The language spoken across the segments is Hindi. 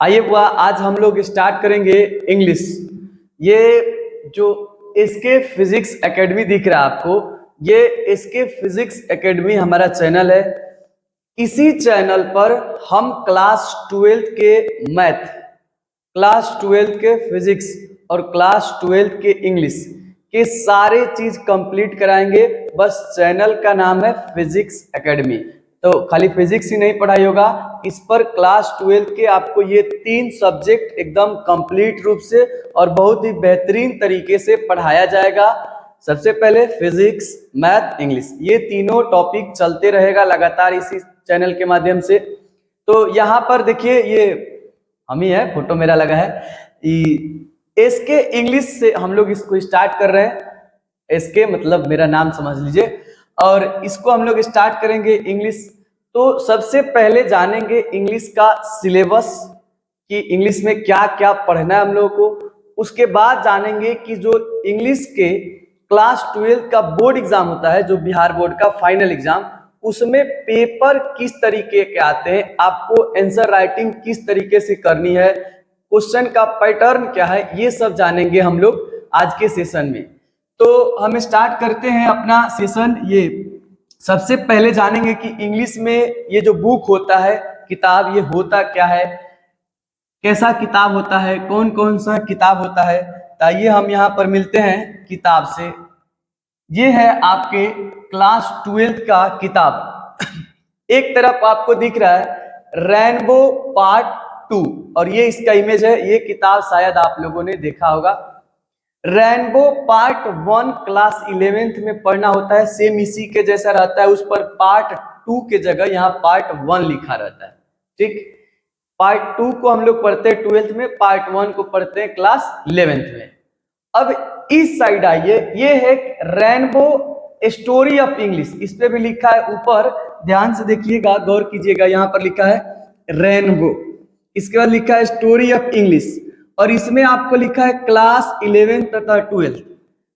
आइए बुआ, आज हम लोग स्टार्ट करेंगे इंग्लिश। ये जो एसके फिजिक्स एकेडमी दिख रहा है आपको, ये एसके फिजिक्स एकेडमी हमारा चैनल है। इसी चैनल पर हम क्लास 12 के मैथ, क्लास 12 के फिजिक्स और क्लास 12 के इंग्लिश के सारे चीज कंप्लीट कराएंगे। बस चैनल का नाम है फिजिक्स एकेडमी। तो खाली फिजिक्स ही नहीं पढ़ाई होगा, इस पर क्लास 12 के आपको ये 3 सब्जेक्ट एकदम कंप्लीट रूप से और बहुत ही बेहतरीन तरीके से पढ़ाया जाएगा। सबसे पहले फिजिक्स, मैथ, इंग्लिश, ये तीनों टॉपिक चलते रहेगा लगातार इसी चैनल के माध्यम से। तो यहाँ पर देखिए, ये हम ही है, फोटो मेरा लगा है। एसके इंग्लिश से हम लोग इसको स्टार्ट कर रहे हैं। एसके मतलब मेरा नाम समझ लीजिए, और इसको हम लोग स्टार्ट करेंगे इंग्लिश। तो सबसे पहले जानेंगे इंग्लिश का सिलेबस कि इंग्लिश में क्या क्या पढ़ना है हम लोगों को। उसके बाद जानेंगे कि जो इंग्लिश के क्लास 12 का बोर्ड एग्जाम होता है, जो बिहार बोर्ड का फाइनल एग्जाम, उसमें पेपर किस तरीके के आते हैं, आपको आंसर राइटिंग किस तरीके से करनी है, क्वेश्चन का पैटर्न क्या है, ये सब जानेंगे हम लोग आज के सेशन में। तो हम स्टार्ट करते हैं अपना सेशन। ये सबसे पहले जानेंगे कि इंग्लिश में ये जो बुक होता है, किताब, ये होता क्या है, कैसा किताब होता है, कौन कौन सा किताब होता है। तो आइए हम यहाँ पर मिलते हैं किताब से। ये है आपके क्लास 12 का किताब। एक तरफ आपको दिख रहा है रेनबो पार्ट 2, और ये इसका इमेज है। ये किताब शायद आप लोगों ने देखा होगा। रेनबो पार्ट 1 क्लास 11th में पढ़ना होता है, सेम इसी के जैसा रहता है। उस पर पार्ट 2 के जगह यहाँ पार्ट 1 लिखा रहता है। ठीक, पार्ट 2 को हम लोग पढ़ते हैं 12th में, पार्ट 1 को पढ़ते हैं क्लास 11th में। अब इस साइड आइए, ये है रेनबो स्टोरी ऑफ इंग्लिश, इस पे भी लिखा है ऊपर, ध्यान से देखिएगा, गौर कीजिएगा। यहाँ पर लिखा है रेनबो, इसके बाद लिखा है स्टोरी ऑफ इंग्लिश, और इसमें आपको लिखा है क्लास 11 तथा 12।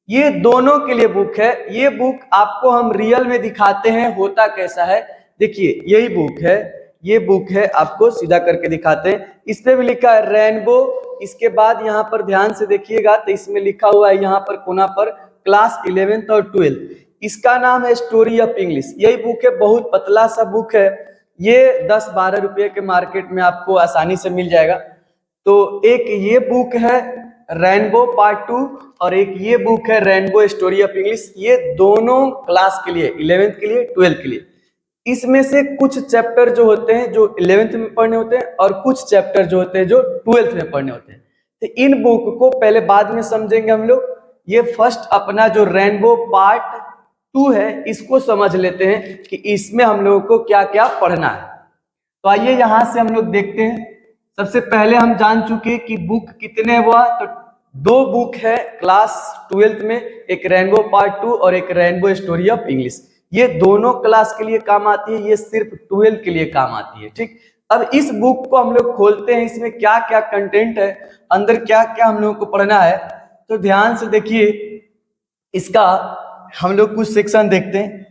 ये दोनों के लिए बुक है। ये बुक आपको हम रियल में दिखाते हैं होता कैसा है। देखिए यही बुक है, ये बुक है, आपको सीधा करके दिखाते हैं। इस पे भी लिखा है रेनबो। इसके बाद यहाँ पर ध्यान से देखिएगा तो इसमें लिखा हुआ है यहाँ पर कोना पर क्लास 11 और 12। इसका नाम है स्टोरी ऑफ इंग्लिश। यही बुक है, बहुत पतला सा बुक है। ये 10-12 रुपये के मार्केट में आपको आसानी से मिल जाएगा। तो एक ये बुक है रेनबो पार्ट 2, और एक ये बुक है रेनबो स्टोरी ऑफ इंग्लिश। ये दोनों क्लास के लिए, 11th के लिए, 12th के लिए। इसमें से कुछ चैप्टर जो होते हैं जो 11th में पढ़ने होते हैं, और कुछ चैप्टर जो होते हैं जो 12th में पढ़ने होते हैं। तो इन बुक को पहले बाद में समझेंगे हम लोग। ये फर्स्ट अपना जो रेनबो पार्ट 2 है, इसको समझ लेते हैं कि इसमें हम लोगों को क्या क्या पढ़ना है। तो आइए यहां से हम लोग देखते हैं। सबसे पहले हम जान चुके कि बुक कितने हुआ, तो 2 बुक है क्लास 12th में, एक रेनबो पार्ट 2 और एक रेनबो स्टोरी ऑफ इंग्लिश। ये दोनों क्लास के लिए काम आती है, ये सिर्फ 12 के लिए काम आती है। ठीक, अब इस बुक को हम लोग खोलते हैं, इसमें क्या क्या कंटेंट है, अंदर क्या क्या हम लोगों को पढ़ना है। तो ध्यान से देखिए, इसका हम लोग कुछ सेक्शन देखते हैं।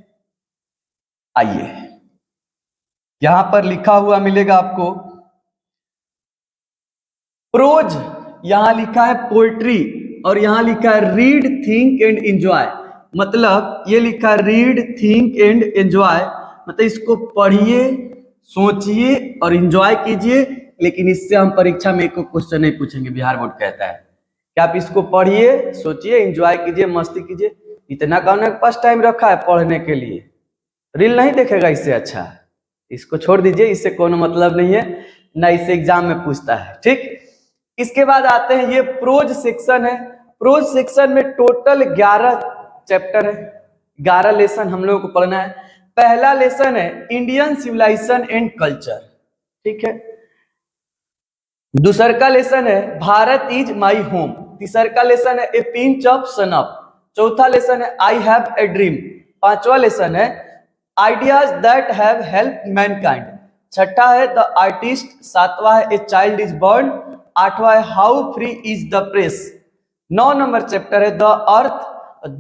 आइए, यहां पर लिखा हुआ मिलेगा आपको प्रोज, यहां लिखा है पोएट्री, और यहां लिखा है रीड, थिंक एंड एंजॉय। मतलब ये लिखा है रीड, थिंक एंड एंजॉय, मतलब इसको पढ़िए, सोचिए और एंजॉय कीजिए। लेकिन इससे हम परीक्षा में एक क्वेश्चन नहीं पूछेंगे, बिहार बोर्ड कहता है कि आप इसको पढ़िए, सोचिए, एंजॉय कीजिए, मस्ती कीजिए। इतना कौन के पास टाइम रखा है पढ़ने के लिए? रील नहीं देखेगा इससे अच्छा, इसको छोड़ दीजिए, इससे कोनो मतलब नहीं है, ना इससे एग्जाम में पूछता है। ठीक, इसके बाद आते हैं, ये प्रोज सेक्शन है। प्रोज सेक्शन में टोटल 11 चैप्टर है, 11 लेसन हम लोगों को पढ़ना है। पहला लेसन है इंडियन सिविलाइजेशन एंड कल्चर, ठीक है। दूसरा का लेसन है भारत इज माई होम। तीसरा का लेसन है ए पिंच ऑफ सनअप। चौथा लेसन है आई हैव ए ड्रीम। पांचवा लेसन है ideas that have help Mankind. छठा है द आर्टिस्ट। सातवां है ए चाइल्ड इज बॉर्न। आठवां है how free is the press. 9 number chapter है द अर्थ।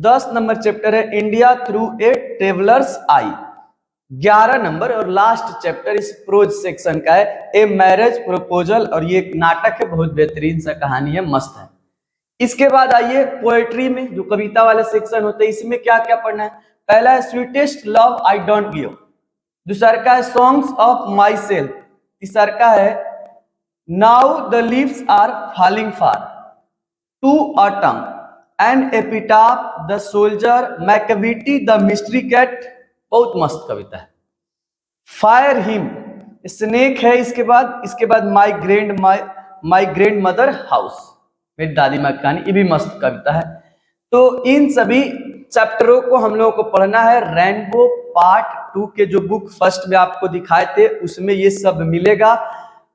10 नंबर चैप्टर है India through a travellers I. 11 number और लास्ट चैप्टर इस प्रोज सेक्शन का है, ए मैरिज प्रपोजल, और ये एक नाटक है, बहुत बेहतरीन सा कहानी है, मस्त है। इसके बाद आइए पोएट्री में, जो कविता वाले सेक्शन होते हैं, इसमें क्या क्या पढ़ना है। पहला है sweetest love I don't give, दूसरा का है सॉन्ग्स ऑफ माई सेल्फ, तीसरा का है now the leaves are falling far, to autumn, and epitaph, the soldier, Macavity, the mystery cat, बहुत मस्त कविता है। फायर हिम, स्नेक है। इसके बाद माई ग्रैंड मदर हाउस, मेरी दादी माँ की कहानी, ये भी मस्त कविता है। तो इन सभी चैप्टरों को हम लोगों को पढ़ना है। रेनबो पार्ट 2 के जो बुक फर्स्ट में आपको दिखाए थे उसमें ये सब मिलेगा।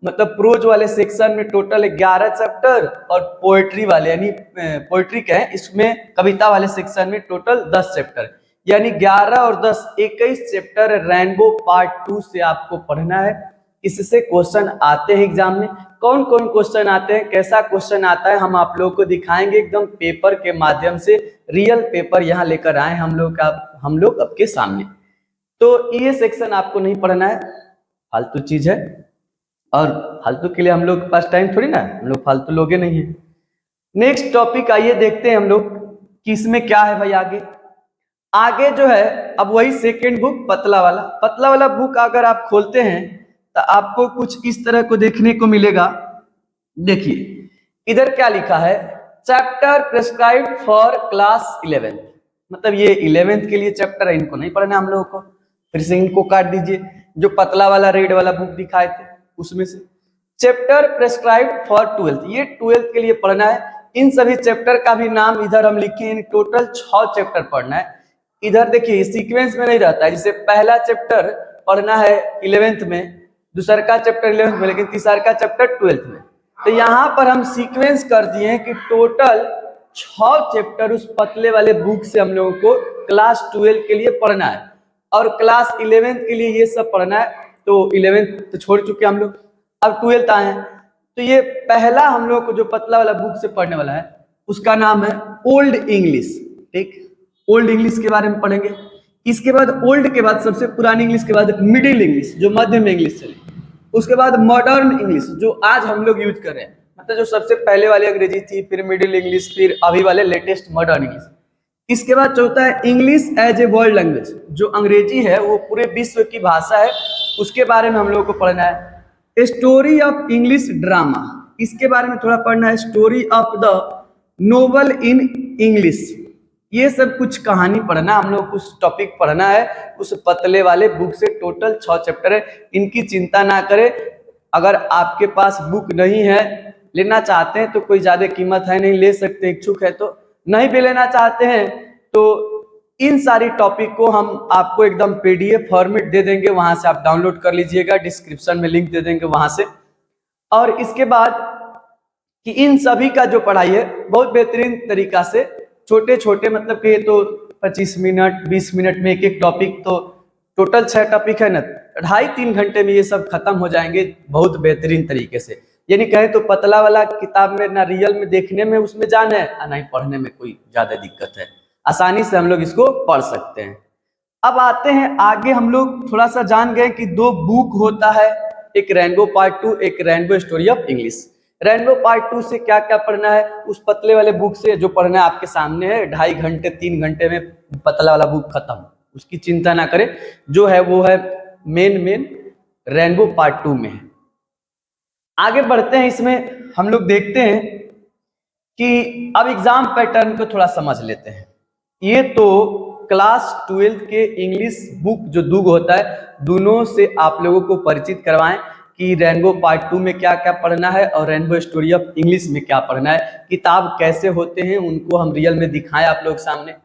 मतलब प्रोज वाले सेक्शन में टोटल 11 चैप्टर और पोएट्री वाले यानी पोएट्री के हैं, इसमें कविता वाले सेक्शन में टोटल 10 चैप्टर, यानी 11 और 10 21 चैप्टर रेनबो पार्ट 2 से आपको पढ़ना है। इससे क्वेश्चन आते हैं एग्जाम में। कौन कौन क्वेश्चन आते हैं, कैसा क्वेश्चन आता है, हम आप लोगों को दिखाएंगे एकदम पेपर के माध्यम से। रियल पेपर यहाँ लेकर आए हम लोग आपके सामने। तो ये सेक्शन आपको नहीं पढ़ना है, फालतू चीज है, और फालतू के लिए हम लोग के पास टाइम थोड़ी ना, हम लोग फालतू लोगे नहीं है। नेक्स्ट टॉपिक आइए देखते हैं हम लोग कि इसमें क्या है भाई। आगे जो है अब वही सेकेंड बुक पतला वाला बुक अगर आप खोलते हैं तो आपको कुछ इस तरह को देखने को मिलेगा। देखिए इधर क्या लिखा है, चैप्टर प्रेस्क्राइब्ड फॉर क्लास 11, मतलब ये 11th के लिए चैप्टर है, इनको नहीं पढ़ना हम लोगों को, फिर से इनको काट दीजिए। जो पतला वाला रेड वाला बुक दिखाए थे उसमें से चैप्टर प्रेस्क्राइब्ड फॉर 12th, ये 12th के लिए पढ़ना है। इन सभी चैप्टर का भी नाम इधर हम लिखे हैं, टोटल 6 चैप्टर पढ़ना है। इधर देखिए सीक्वेंस में नहीं रहता है, जैसे पहला चैप्टर पढ़ना है 11th में, दूसरा का चैप्टर 11th में, लेकिन तीसरा का चैप्टर 12th में। तो यहाँ पर हम सीक्वेंस कर दिए हैं कि टोटल 6 चैप्टर उस पतले वाले बुक से हम लोगों को क्लास 12 के लिए पढ़ना है, और क्लास 11th के लिए ये सब पढ़ना है। तो 11th तो छोड़ चुके हम लोग, अब 12th आए हैं। तो ये पहला हम लोग को जो पतला वाला बुक से पढ़ने वाला है उसका नाम है ओल्ड इंग्लिश। ठीक, ओल्ड इंग्लिश के बारे में पढ़ेंगे। इसके बाद ओल्ड के बाद सबसे पुरानी इंग्लिश के बाद मिडिल इंग्लिश जो मध्य में इंग्लिश चली, उसके बाद मॉडर्न इंग्लिश जो आज हम लोग यूज कर रहे हैं, मतलब जो सबसे पहले वाली अंग्रेजी थी, फिर मिडिल इंग्लिश, फिर अभी वाले लेटेस्ट मॉडर्न इंग्लिश। इसके बाद चौथा है English as a world language, जो अंग्रेजी है वो पूरे विश्व की भाषा है, उसके बारे में हम लोगों को पढ़ना है। स्टोरी ऑफ इंग्लिश ड्रामा, इसके बारे में थोड़ा पढ़ना है। Story of the novel in English, ये सब कुछ कहानी पढ़ना, हम लोग कुछ टॉपिक पढ़ना है उस पतले वाले बुक से। टोटल 6 चैप्टर है, इनकी चिंता ना करें। अगर आपके पास बुक नहीं है, लेना चाहते हैं तो कोई ज्यादा कीमत है नहीं, ले सकते हैं, इच्छुक है तो। नहीं भी लेना चाहते हैं तो इन सारी टॉपिक को हम आपको एकदम PDF फॉर्मेट दे देंगे, वहां से आप डाउनलोड कर लीजिएगा, डिस्क्रिप्शन में लिंक दे देंगे वहां से। और इसके बाद कि इन सभी का जो पढ़ाई है बहुत बेहतरीन तरीका से, छोटे छोटे मतलब कि तो 25 मिनट 20 मिनट में एक एक टॉपिक, तो टोटल 6 टॉपिक है ना, 2.5-3 घंटे में ये सब खत्म हो जाएंगे बहुत बेहतरीन तरीके से। यानी कहें तो पतला वाला किताब में ना रियल में देखने में उसमें जान है, ना ही पढ़ने में कोई ज्यादा दिक्कत है, आसानी से हम लोग इसको पढ़ सकते हैं। अब आते हैं आगे, हम लोग थोड़ा सा जान गए कि 2 बुक होता है, एक रेनबो पार्ट 2, एक rainbow story of English. Rainbow part 2 से क्या क्या पढ़ना है, उस पतले वाले बुक से जो पढ़ना है आपके सामने है, 2.5 घंटे 3 घंटे में पतला वाला बुक खत्म, उसकी चिंता ना करें। जो है वो है मेन रेनबो पार्ट 2 में है। आगे बढ़ते हैं, इसमें हम लोग देखते हैं कि अब एग्जाम पैटर्न को थोड़ा समझ लेते हैं। ये तो क्लास 12th के इंग्लिश बुक जो दूग होता है, दोनों से आप लोगों को परिचित करवाएं कि रेनबो पार्ट 2 में क्या क्या पढ़ना है और रेनबो स्टोरी ऑफ इंग्लिश में क्या पढ़ना है, किताब कैसे होते हैं उनको हम रियल में दिखाएं आप लोग सामने।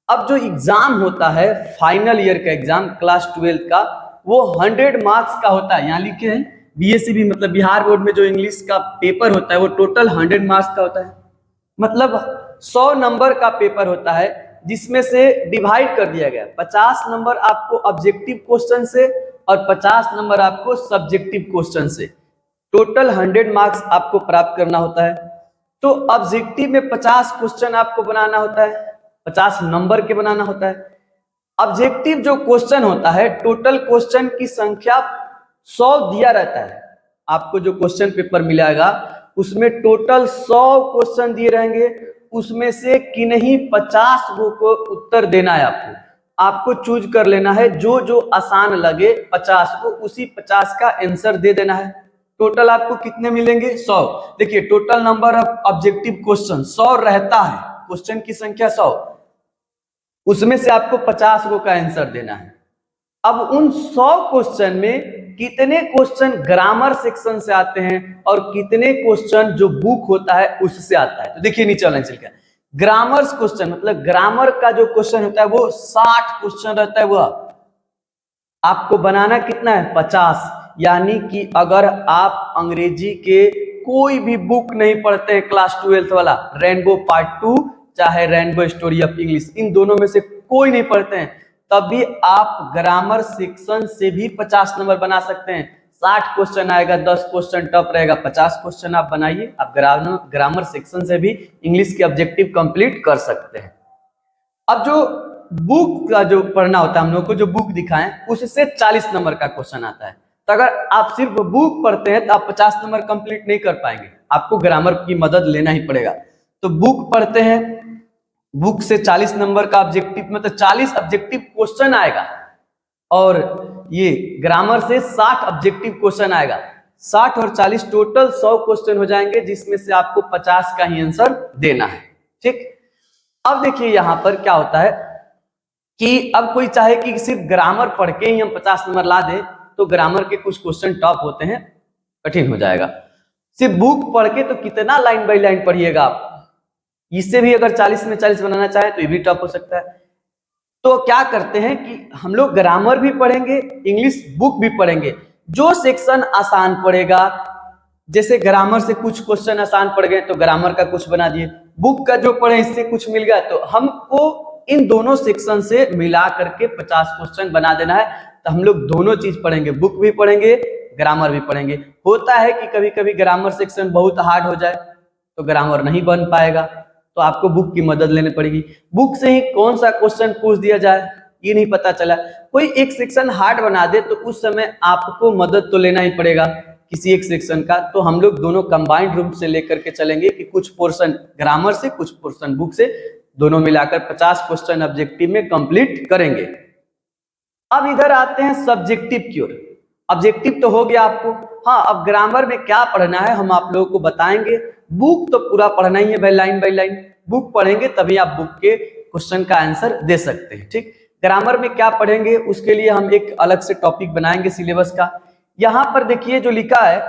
अब जो एग्जाम होता है फाइनल ईयर का एग्जाम क्लास 12th का, वो 100 मार्क्स का होता है। यहाँ लिखे हैं BSCB मतलब बिहार बोर्ड में जो इंग्लिश का पेपर होता है वो टोटल 100 मार्क्स का होता है, मतलब 100 नंबर का पेपर होता है, जिसमें से डिवाइड कर दिया गया 50 नंबर आपको ऑब्जेक्टिव क्वेश्चन से और 50 नंबर आपको सब्जेक्टिव क्वेश्चन से। टोटल 100 मार्क्स आपको प्राप्त करना होता है। तो ऑब्जेक्टिव में 50 क्वेश्चन आपको बनाना होता है, 50 नंबर के बनाना होता है। ऑब्जेक्टिव जो क्वेश्चन होता है, टोटल क्वेश्चन की संख्या 100 दिया रहता है। आपको जो क्वेश्चन पेपर मिलेगा उसमें टोटल 100 क्वेश्चन दिए रहेंगे, उसमें से किन्हीं 50 गो को उत्तर देना है। आपको चूज कर लेना है जो जो आसान लगे 50 को, उसी 50 का आंसर दे देना है। टोटल आपको कितने मिलेंगे? 100। देखिए total number of objective question 100 रहता है, क्वेश्चन की संख्या 100, उसमें से आपको 50 गो का आंसर देना है। अब उन 100 क्वेश्चन में कितने क्वेश्चन ग्रामर सेक्शन से आते हैं और कितने क्वेश्चन जो बुक होता है उससे आता है। तो देखिए नीचे वाला आंसर क्या है, ग्रामर क्वेश्चन मतलब ग्रामर का जो क्वेश्चन होता है वो 60 क्वेश्चन रहता है, वह आपको बनाना कितना है? 50। यानी कि अगर आप अंग्रेजी के कोई भी बुक नहीं पढ़ते हैं, क्लास 12 वाला रेनबो पार्ट 2 चाहे रेनबो स्टोरी ऑफ इंग्लिश, इन दोनों में से कोई नहीं पढ़ते हैं, तब भी आप ग्रामर सेक्शन से भी 50 नंबर बना सकते हैं। 60 क्वेश्चन आएगा, 10 क्वेश्चन टफ रहेगा, 50 क्वेश्चन आप बनाइए, आप ग्रामर सेक्शन से भी इंग्लिश के ऑब्जेक्टिव कंप्लीट कर सकते हैं। अब जो बुक का जो पढ़ना होता है, हम लोग को जो बुक दिखाएं उससे 40 नंबर का क्वेश्चन आता है। तो अगर आप सिर्फ बुक पढ़ते हैं तो आप 50 नंबर कंप्लीट नहीं कर पाएंगे, आपको ग्रामर की मदद लेना ही पड़ेगा। तो बुक पढ़ते हैं, बुक से 40 नंबर का ऑब्जेक्टिव मतलब 40 ऑब्जेक्टिव क्वेश्चन आएगा, और ये ग्रामर से 60 ऑब्जेक्टिव क्वेश्चन आएगा। 60 और 40 टोटल 100 क्वेश्चन हो जाएंगे, जिसमें से आपको 50 का ही आंसर देना है। ठीक, अब देखिए यहां पर क्या होता है कि अब कोई चाहे कि सिर्फ ग्रामर पढ़ के ही हम 50 नंबर ला दें, तो ग्रामर के कुछ क्वेश्चन टफ होते हैं, कठिन हो जाएगा। सिर्फ बुक पढ़ के तो कितना लाइन बाय लाइन पढ़िएगा आप, इससे भी अगर 40 में 40 बनाना चाहे तो ये भी टफ हो सकता है। तो क्या करते हैं कि हम लोग ग्रामर भी पढ़ेंगे, इंग्लिश बुक भी पढ़ेंगे। जो सेक्शन आसान पड़ेगा, जैसे ग्रामर से कुछ क्वेश्चन आसान पड़ गए तो ग्रामर का कुछ बना दिए, बुक का जो पढ़े इससे कुछ मिल गया, तो हमको इन दोनों सेक्शन से मिला करके 50 क्वेश्चन बना देना है। तो हम लोग दोनों चीज पढ़ेंगे, बुक भी पढ़ेंगे, ग्रामर भी पढ़ेंगे। होता है कि कभी कभी ग्रामर सेक्शन बहुत हार्ड हो जाए तो ग्रामर नहीं बन पाएगा, तो आपको बुक की मदद लेनी पड़ेगी। बुक से ही कौन सा क्वेश्चन पूछ दिया जाए ये नहीं पता चला, कोई एक सेक्शन हार्ड बना दे तो उस समय आपको मदद तो लेना ही पड़ेगा किसी एक सेक्शन का। तो हम लोग दोनों कंबाइंड रूप से लेकर के चलेंगे कि कुछ पोर्शन ग्रामर से कुछ पोर्शन बुक से, दोनों मिलाकर 50 क्वेश्चन ऑब्जेक्टिव में कंप्लीट करेंगे। अब इधर आते हैं सब्जेक्टिव की ओर। ऑब्जेक्टिव तो हो गया आपको, हाँ अब ग्रामर में क्या पढ़ना है हम आप लोगों को बताएंगे। बुक तो पूरा पढ़ना ही है भाई, लाइन बाय लाइन बुक पढ़ेंगे तभी आप बुक के क्वेश्चन का आंसर दे सकते हैं। ठीक, ग्रामर में क्या पढ़ेंगे उसके लिए हम एक अलग से टॉपिक बनाएंगे सिलेबस का। यहां पर देखिए जो लिखा है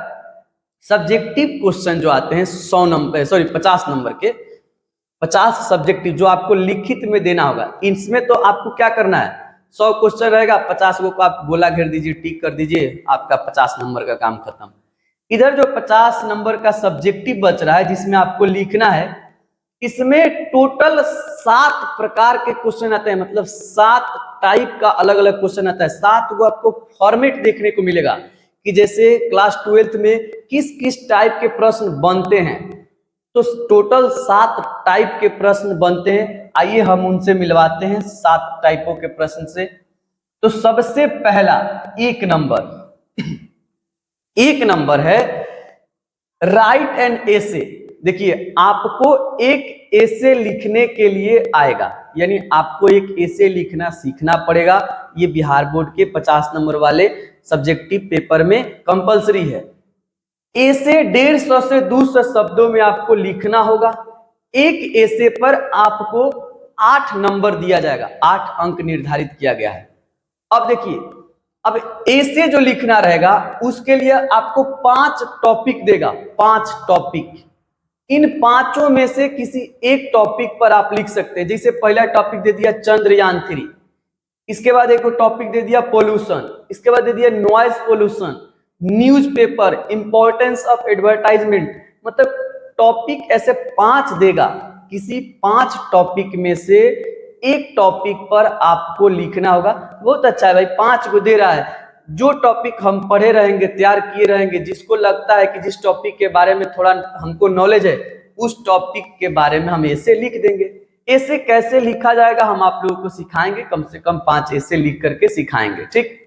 सब्जेक्टिव क्वेश्चन जो आते हैं 100 नंबर 50 नंबर के 50 सब्जेक्टिव जो आपको लिखित में देना होगा, इसमें तो आपको क्या करना है, 100 क्वेश्चन रहेगा, 50 को आप गोला घेर दीजिए, टिक कर दीजिए, आपका 50 नंबर का काम खत्म। इधर जो 50 नंबर का सब्जेक्टिव बच रहा है जिसमें आपको लिखना है, इसमें टोटल 7 प्रकार के क्वेश्चन आते हैं, मतलब 7 टाइप का अलग अलग क्वेश्चन आता है। 7 को आपको फॉर्मेट देखने को मिलेगा कि जैसे क्लास 12 में किस किस टाइप के प्रश्न बनते हैं। तो टोटल 7 टाइप के प्रश्न बनते हैं, आइए हम उनसे मिलवाते हैं 7 टाइपों के प्रश्न से। तो सबसे पहला एक नंबर है राइट एन एसे। देखिए आपको एक एसे लिखने के लिए आएगा, यानी आपको एक एसे लिखना सीखना पड़ेगा। ये बिहार बोर्ड के 50 नंबर वाले सब्जेक्टिव पेपर में कंपलसरी है। एसे 150 से 200 शब्दों में आपको लिखना होगा। एक एसे पर आपको 8 नंबर दिया जाएगा, 8 अंक निर्धारित किया गया है। अब देखिए, अब एसे जो लिखना रहेगा उसके लिए आपको 5 टॉपिक देगा, 5 टॉपिक। इन पांचों में से किसी एक टॉपिक पर आप लिख सकते हैं। जैसे पहला टॉपिक दे दिया चंद्रयान 3, इसके बाद एक टॉपिक दे दिया पोल्यूशन, इसके बाद दे दिया noise pollution, newspaper, importance of advertisement. मतलब टॉपिक ऐसे 5 देगा, किसी 5 टॉपिक में से एक टॉपिक पर आपको लिखना होगा। बहुत अच्छा है भाई, 5 को दे रहा है। जो टॉपिक हम पढ़े रहेंगे, तैयार किए रहेंगे, जिसको लगता है कि जिस टॉपिक के बारे में थोड़ा हमको नॉलेज है, उस टॉपिक के बारे में हम ऐसे लिख देंगे। ऐसे कैसे लिखा जाएगा हम आप लोगों को सिखाएंगे, कम से कम 5 ऐसे लिख करके सिखाएंगे, ठीक।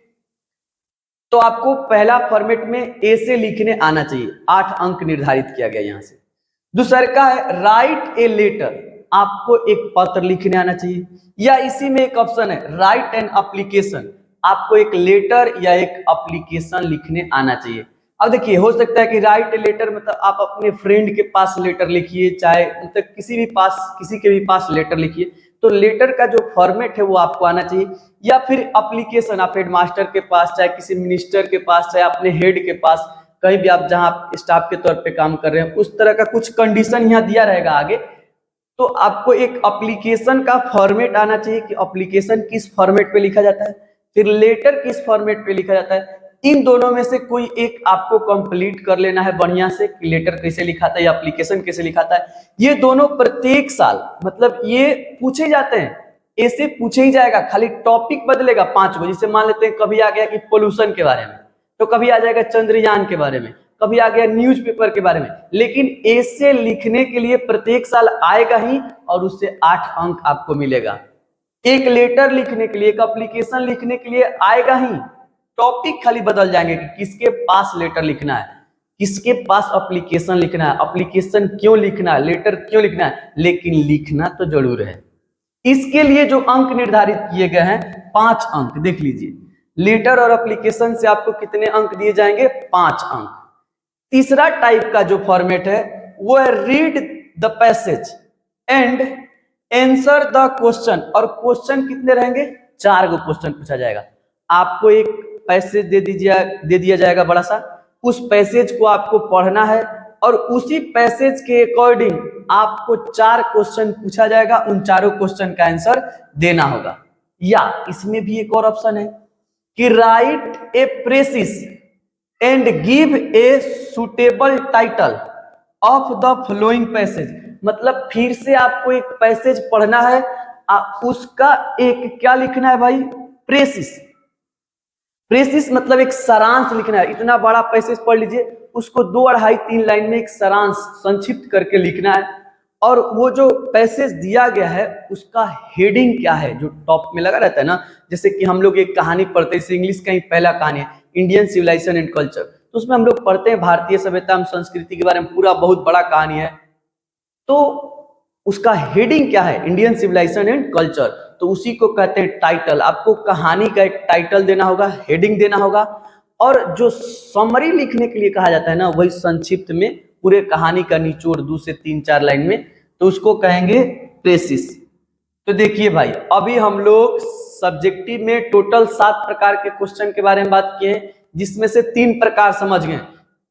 तो आपको पहला फॉर्मेट में ऐसे लिखने आना चाहिए, 8 अंक निर्धारित किया गया यहाँ से। दूसरा का है राइट ए लेटर, आपको एक पत्र लिखने आना चाहिए, या इसी में एक ऑप्शन है राइट एन एप्लीकेशन, आपको एक लेटर या एक एप्लीकेशन लिखने आना चाहिए। अब देखिए, हो सकता है कि राइट ए लेटर मतलब आप अपने फ्रेंड के पास लेटर लिखिए, चाहे मतलब किसी के भी पास लेटर लिखिए, तो लेटर का जो फॉर्मेट है वो आपको आना चाहिए। या फिर एप्लीकेशन, आप हेडमास्टर के पास, चाहे किसी मिनिस्टर के पास, चाहे अपने हेड के पास, कहीं भी आप जहां आप स्टाफ के तौर पे काम कर रहे हैं, उस तरह का कुछ कंडीशन यहाँ दिया रहेगा आगे, तो आपको एक एप्लीकेशन का फॉर्मेट आना चाहिए कि एप्लीकेशन किस फॉर्मेट पे लिखा जाता है, फिर लेटर किस फॉर्मेट पे लिखा जाता है। इन दोनों में से कोई एक आपको कंप्लीट कर लेना है बढ़िया से कि लेटर कैसे लिखाता है या एप्लीकेशन कैसे लिखाता है। ये दोनों प्रत्येक साल मतलब ये पूछे जाते हैं, ऐसे पूछे ही जाएगा, खाली टॉपिक बदलेगा 5 गो। जैसे मान लेते हैं कभी आ गया कि पोल्यूशन के बारे में, तो कभी आ जाएगा चंद्रयान के बारे में, कभी आ गया न्यूज़पेपर के बारे में, लेकिन ऐसे लिखने के लिए प्रत्येक साल आएगा ही और उससे 8 अंक आपको मिलेगा। एक लेटर लिखने के लिए, एक एप्लीकेशन लिखने के लिए आएगा ही, टॉपिक खाली बदल जाएंगे कि किसके पास लेटर लिखना है, किसके पास एप्लीकेशन लिखना है, एप्लीकेशन क्यों लिखना है, लेटर क्यों लिखना है, लेकिन लिखना तो जरूर है। इसके लिए जो अंक निर्धारित किए गए हैं 5 अंक, देख लीजिए, लेटर और एप्लीकेशन से आपको कितने अंक दिए जाएंगे, 5 अंक। तीसरा टाइप का जो फॉर्मेट है वो है read the passage and answer the question, और क्वेश्चन कितने रहेंगे, 4 गो क्वेश्चन पूछा जाएगा। आपको एक पैसेज दे दिया जाएगा बड़ा सा, उस पैसेज को आपको पढ़ना है और उसी पैसेज के अकॉर्डिंग आपको 4 क्वेश्चन पूछा जाएगा, उन चारों क्वेश्चन का आंसर देना होगा। या इसमें भी एक और ऑप्शन है कि right A precious and give a suitable title of the flowing passage, मतलब फिर से आपको एक पैसेज पढ़ना है, उसका एक क्या लिखना है भाई, प्रेसिस। प्रेसिस मतलब एक सारांश लिखना है, इतना बड़ा पैसेज पढ़ लीजिए, उसको 2, 2.5, 3 लाइन में एक सारांश संक्षिप्त करके लिखना है। और वो जो पैसेज दिया गया है उसका हेडिंग क्या है, जो टॉप में लगा रहता है ना, जैसे कि हम लोग एक कहानी पढ़ते हैं, इंग्लिश का ही पहला कहानी है इंडियन सिविलाइजेशन एंड कल्चर, तो उसमें हम लोग पढ़ते हैं भारतीय सभ्यता एवं संस्कृति के बारे में, पूरा बहुत बड़ा कहानी है, तो उसका हेडिंग क्या है, इंडियन सिविलाइजेशन एंड कल्चर, तो उसी को कहते हैं टाइटल। आपको कहानी का एक टाइटल देना होगा, हेडिंग देना होगा, और जो समरी लिखने के लिए कहा जाता है ना, वही संक्षिप्त में पूरे कहानी का निचोड़ 2 से 3, 4 लाइन में, तो उसको कहेंगे प्रेसिस। तो देखिए भाई, अभी हम लोग सब्जेक्टिव में टोटल 7 प्रकार के क्वेश्चन के बारे में बात किए हैं, जिसमें से 3 प्रकार समझ गए।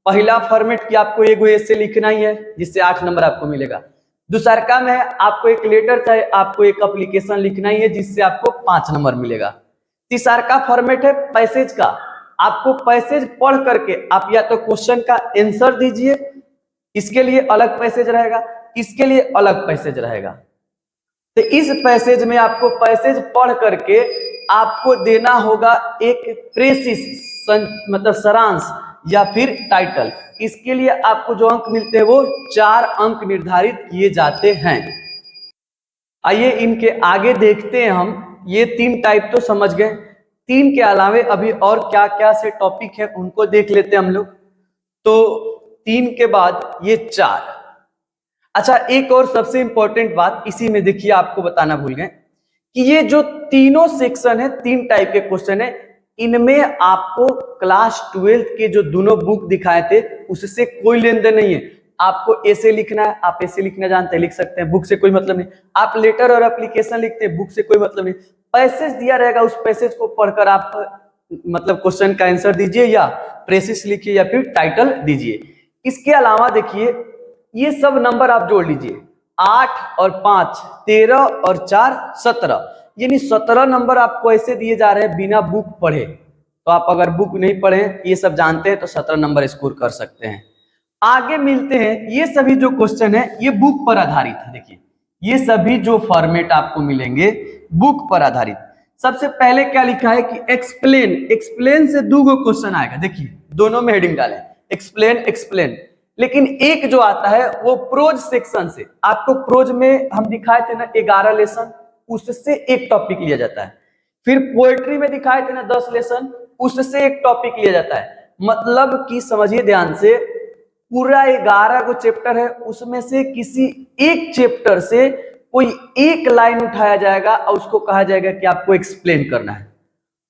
पहला फॉर्मेट की आपको एक ऐसे लिखना ही है जिससे 8 नंबर आपको मिलेगा। दूसरा काम है आपको एक लेटर चाहे आपको एक एप्लीकेशन लिखना ही है जिससे आपको 5 नंबर मिलेगा। तीसरा का फॉर्मेट है पैसेज का, आपको पैसेज पढ़ करके आप या तो क्वेश्चन का आंसर दीजिए, इसके लिए अलग पैसेज रहेगा, इसके लिए अलग पैसेज रहेगा। तो इस पैसेज में आपको पैसेज पढ़ करके आपको देना होगा एक प्रेसिस मतलब सारांश या फिर टाइटल। इसके लिए आपको जो अंक मिलते हैं वो 4 अंक निर्धारित किए जाते हैं। आइए इनके आगे देखते हैं हम, ये 3 टाइप तो समझ गए, 3 के अलावे अभी और क्या क्या से टॉपिक है उनको देख लेते हैं हम लोग। तो 3 के बाद ये 4। अच्छा, एक और सबसे इंपॉर्टेंट बात इसी में देखिए, आपको बताना भूल गए कि ये जो तीनों सेक्शन है, 3 टाइप के क्वेश्चन है, इनमें आपको क्लास 12 के जो दोनों बुक दिखाए थे उससे कोई लेन देन नहीं है। आपको ऐसे लिखना है, आप ऐसे लिखना जानते हैं, लिख सकते हैं, बुक से कोई मतलब नहीं। आप लेटर और एप्लीकेशन लिखते हैं, बुक से कोई मतलब नहीं। पैसेज दिया रहेगा, उस पैसेज को पढ़कर आप मतलब क्वेश्चन का आंसर दीजिए, या प्रेसिस लिखिए, या फिर टाइटल दीजिए। इसके अलावा देखिए, ये सब नंबर आप जोड़ लीजिए, 8 और 5 13 और 4 17, यानी 17 नंबर आपको ऐसे दिए जा रहे हैं बिना बुक पढ़े। तो आप अगर बुक नहीं पढ़े, ये सब जानते हैं, तो 17 नंबर स्कोर कर सकते हैं। आगे मिलते हैं, ये सभी जो क्वेश्चन है ये बुक पर आधारित है। देखिए, ये सभी जो फॉर्मेट आपको मिलेंगे बुक पर आधारित। सबसे पहले क्या लिखा है कि एक्सप्लेन, एक्सप्लेन से 2 गो क्वेश्चन आएगा। देखिए, दोनों में हेडिंग डालें, एक्सप्लेन एक्सप्लेन। लेकिन एक जो आता है वो प्रोज सेक्शन से, आपको प्रोज में हम दिखाए थे ना 11 लेसन, उससे एक टॉपिक लिया जाता है। फिर पोएट्री में दिखाए थे ना 10 लेसन, उससे एक टॉपिक लिया जाता है। मतलब कि समझिए ध्यान से, पूरा 11 को चैप्टर है, उसमें से किसी एक चैप्टर से कोई एक लाइन उठाया जाएगा और उसको कहा जाएगा कि आपको एक्सप्लेन करना है।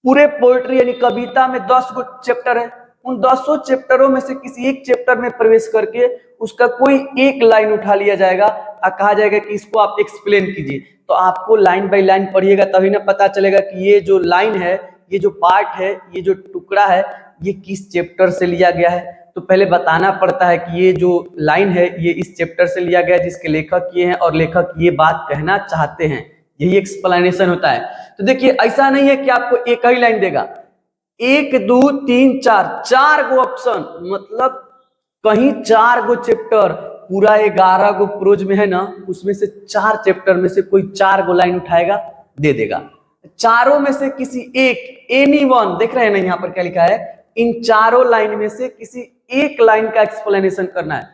पूरे पोएट्री यानी कविता में 10 को चैप्टर है, उन 10 चैप्टरों में से किसी एक चैप्टर में प्रवेश करके उसका कोई एक लाइन उठा लिया जाएगा और कहा जाएगा कि इसको आप एक्सप्लेन कीजिए। तो आपको लाइन बाय लाइन पढ़िएगा तभी ना पता चलेगा कि ये जो लाइन है, ये जो पार्ट है, ये जो टुकड़ा है, ये किस चैप्टर से लिया गया है। तो पहले बताना पड़ता है कि ये जो लाइन है ये इस चैप्टर से लिया गया है, जिसके लेखक ये हैं और लेखक ये बात कहना चाहते हैं, यही एक्सप्लेनेशन होता है। तो देखिए ऐसा नहीं है कि आपको एक ही लाइन देगा, 1 2 3 4 गो ऑप्शन, मतलब कहीं 4 गो चैप्टर, पूरा 11 गो प्रोज में है ना, उसमें से 4 चैप्टर में से कोई 4 गो लाइन उठाएगा दे देगा। चारों में से किसी एक, एनी वन, देख रहे हैं ना यहाँ पर क्या लिखा है, इन चारों लाइन में से किसी एक लाइन का एक्सप्लेनेशन करना है।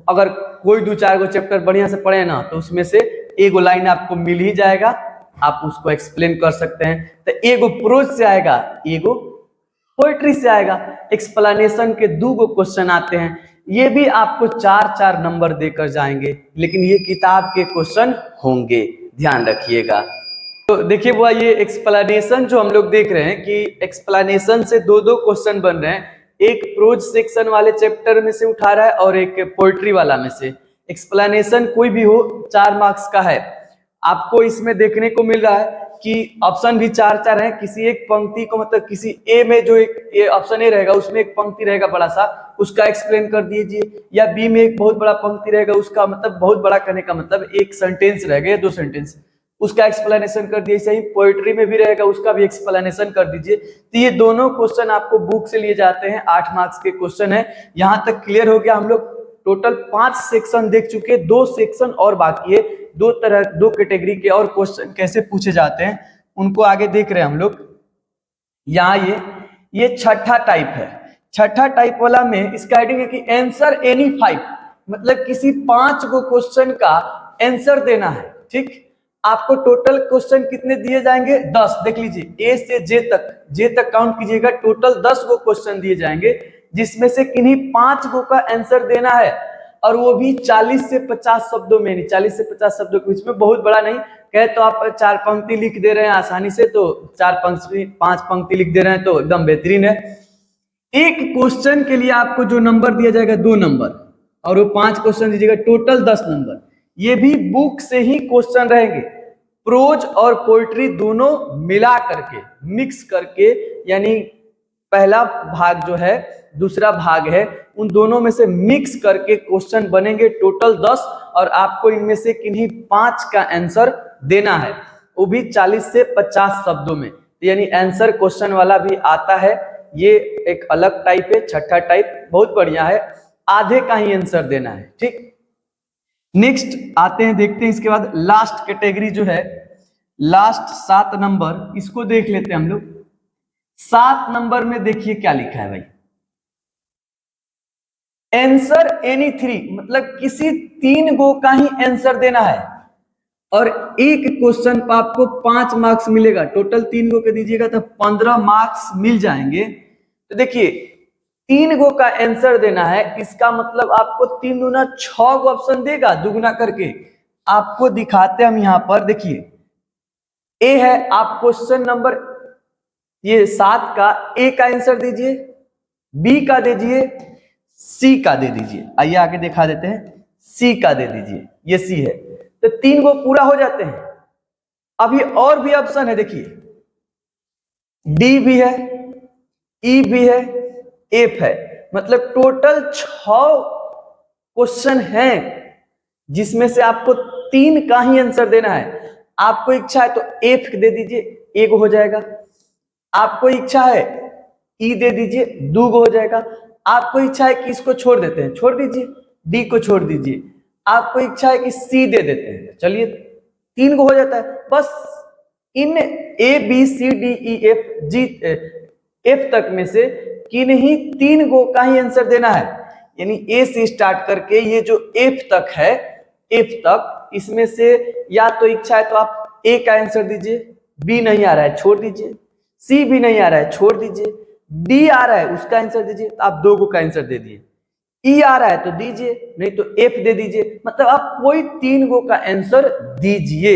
अगर कोई 2-4 गो चैप्टर बढ़िया से पढ़े ना तो उसमें से एगो लाइन आपको मिल ही जाएगा, आप उसको एक्सप्लेन कर सकते हैं। तो एगो प्रोज से आएगा, एगो पोएट्री से आएगा। एक्सप्लेनेशन के 2 गो क्वेश्चन आते हैं, ये भी आपको 4-4 नंबर देकर जाएंगे, लेकिन ये किताब के क्वेश्चन होंगे, ध्यान रखिएगा। तो देखिए बुआ, ये एक्सप्लेनेशन जो हम लोग देख रहे हैं कि एक्सप्लेनेशन से 2-2 क्वेश्चन बन रहे हैं, एक प्रोज सेक्शन वाले चैप्टर में से उठा रहा है और एक पोएट्री वाला में से। एक्सप्लेनेशन कोई भी हो 4 मार्क्स का है। आपको इसमें देखने को मिल रहा है कि ऑप्शन भी 4-4 है, किसी एक पंक्ति को, मतलब किसी ए में जो एक ऑप्शन ए रहेगा उसमें एक पंक्ति रहेगा बड़ा सा, उसका एक्सप्लेन कर दीजिए, या बी में एक बहुत बड़ा पंक्ति रहेगा, उसका मतलब बहुत बड़ा कहने का मतलब एक सेंटेंस रहेगा या 2 सेंटेंस, उसका एक्सप्लेनेशन कर दिए। सही पोएट्री में भी रहेगा, उसका भी एक्सप्लेनेशन कर दीजिए। तो ये दोनों क्वेश्चन आपको बुक से लिए जाते हैं, 8 मार्क्स के क्वेश्चन है। यहाँ तक क्लियर हो गया। हम लोग टोटल 5 सेक्शन देख चुके, 2 सेक्शन और बाकी है। 2 कैटेगरी के और क्वेश्चन कैसे पूछे जाते हैं उनको आगे देख रहे हैं हम लोग। यहाँ ये छठा टाइप है। छठा टाइप वाला में इसका हेडिंग है कि आंसर एनी 5, मतलब किसी 5 गो क्वेश्चन का आंसर देना है। ठीक, आपको टोटल क्वेश्चन कितने दिए जाएंगे? 10। देख लीजिए, ए से जे तक काउंट कीजिएगा, टोटल 10 गो क्वेश्चन दिए जाएंगे, जिसमें से किन्हीं 5 गो का आंसर देना है, और वो भी 40 से 50 शब्दों में। नहीं, 40 से 50 शब्दों के बीच में, बहुत बड़ा नहीं कहे तो आप 4 पंक्ति लिख दे रहे हैं आसानी से, तो 5 पंक्ति लिख दे रहे हैं तो एकदम बेहतरीन है। एक क्वेश्चन के लिए आपको जो नंबर दिया जाएगा 2 नंबर, और वो 5 क्वेश्चन दीजिएगा, टोटल 10 नंबर। ये भी बुक से ही क्वेश्चन रहेंगे, प्रोज और पोएट्री दोनों मिला करके, मिक्स करके, यानी पहला भाग जो है, दूसरा भाग है, उन दोनों में से मिक्स करके क्वेश्चन बनेंगे, टोटल 10, और आपको इनमें से किन्हीं 5 का आंसर देना है, वो भी 40 से 50 शब्दों में। यानी आंसर क्वेश्चन वाला भी आता है, ये एक अलग टाइप है। छठा टाइप बहुत बढ़िया है, आधे का ही आंसर देना है। ठीक, नेक्स्ट आते हैं, देखते हैं इसके बाद लास्ट कैटेगरी जो है, लास्ट 7 नंबर, इसको देख लेते हैं हम लोग। 7 नंबर में देखिए क्या लिखा है भाई, आंसर एनी 3, मतलब किसी 3 गो का ही आंसर देना है, और एक क्वेश्चन पर आपको 5 मार्क्स मिलेगा। टोटल 3 गो के दीजिएगा तो 15 मार्क्स मिल जाएंगे। तो देखिए, 3 गो का आंसर देना है, इसका मतलब आपको 3 दूना 6 गो ऑप्शन देगा, दुगुना करके। आपको दिखाते हम यहाँ पर, देखिए ए है, आप क्वेश्चन नंबर ये 7 का ए का आंसर दीजिए, बी का दीजिए, सी का दे दीजिए। आइए आगे दिखा देते हैं, सी का दे दीजिए, ये सी है, तो 3 गो पूरा हो जाते हैं। अभी और भी ऑप्शन है, देखिए डी भी है, ई भी है, एफ है, मतलब टोटल 6 क्वेश्चन हैं, जिसमें से आपको 3 का ही आंसर देना है। आपको इच्छा है तो एफ दे दीजिए, 1 हो जाएगा। आपको इच्छा है ई दे दीजिए, 2 हो जाएगा। आपको इच्छा है कि इसको छोड़ देते हैं, छोड़ दीजिए, डी को छोड़ दीजिए। आपको इच्छा है कि सी दे देते हैं, चलिए 3 हो जाता है। बस इन A B C D E F G F तक में से किन्हीं 3 गो का ही आंसर देना है। यानी ए से स्टार्ट करके ये जो एफ तक है, एफ तक, इसमें से या तो इच्छा है तो आप ए का आंसर दीजिए, बी नहीं आ रहा है छोड़ दीजिए, सी भी नहीं आ रहा है छोड़ दीजिए, डी आ रहा है उसका आंसर दीजिए, तो आप 2 को का आंसर दे दिए, ई आ रहा है तो दीजिए, नहीं तो एफ दे दीजिए, मतलब आप कोई 3 को का आंसर दीजिए।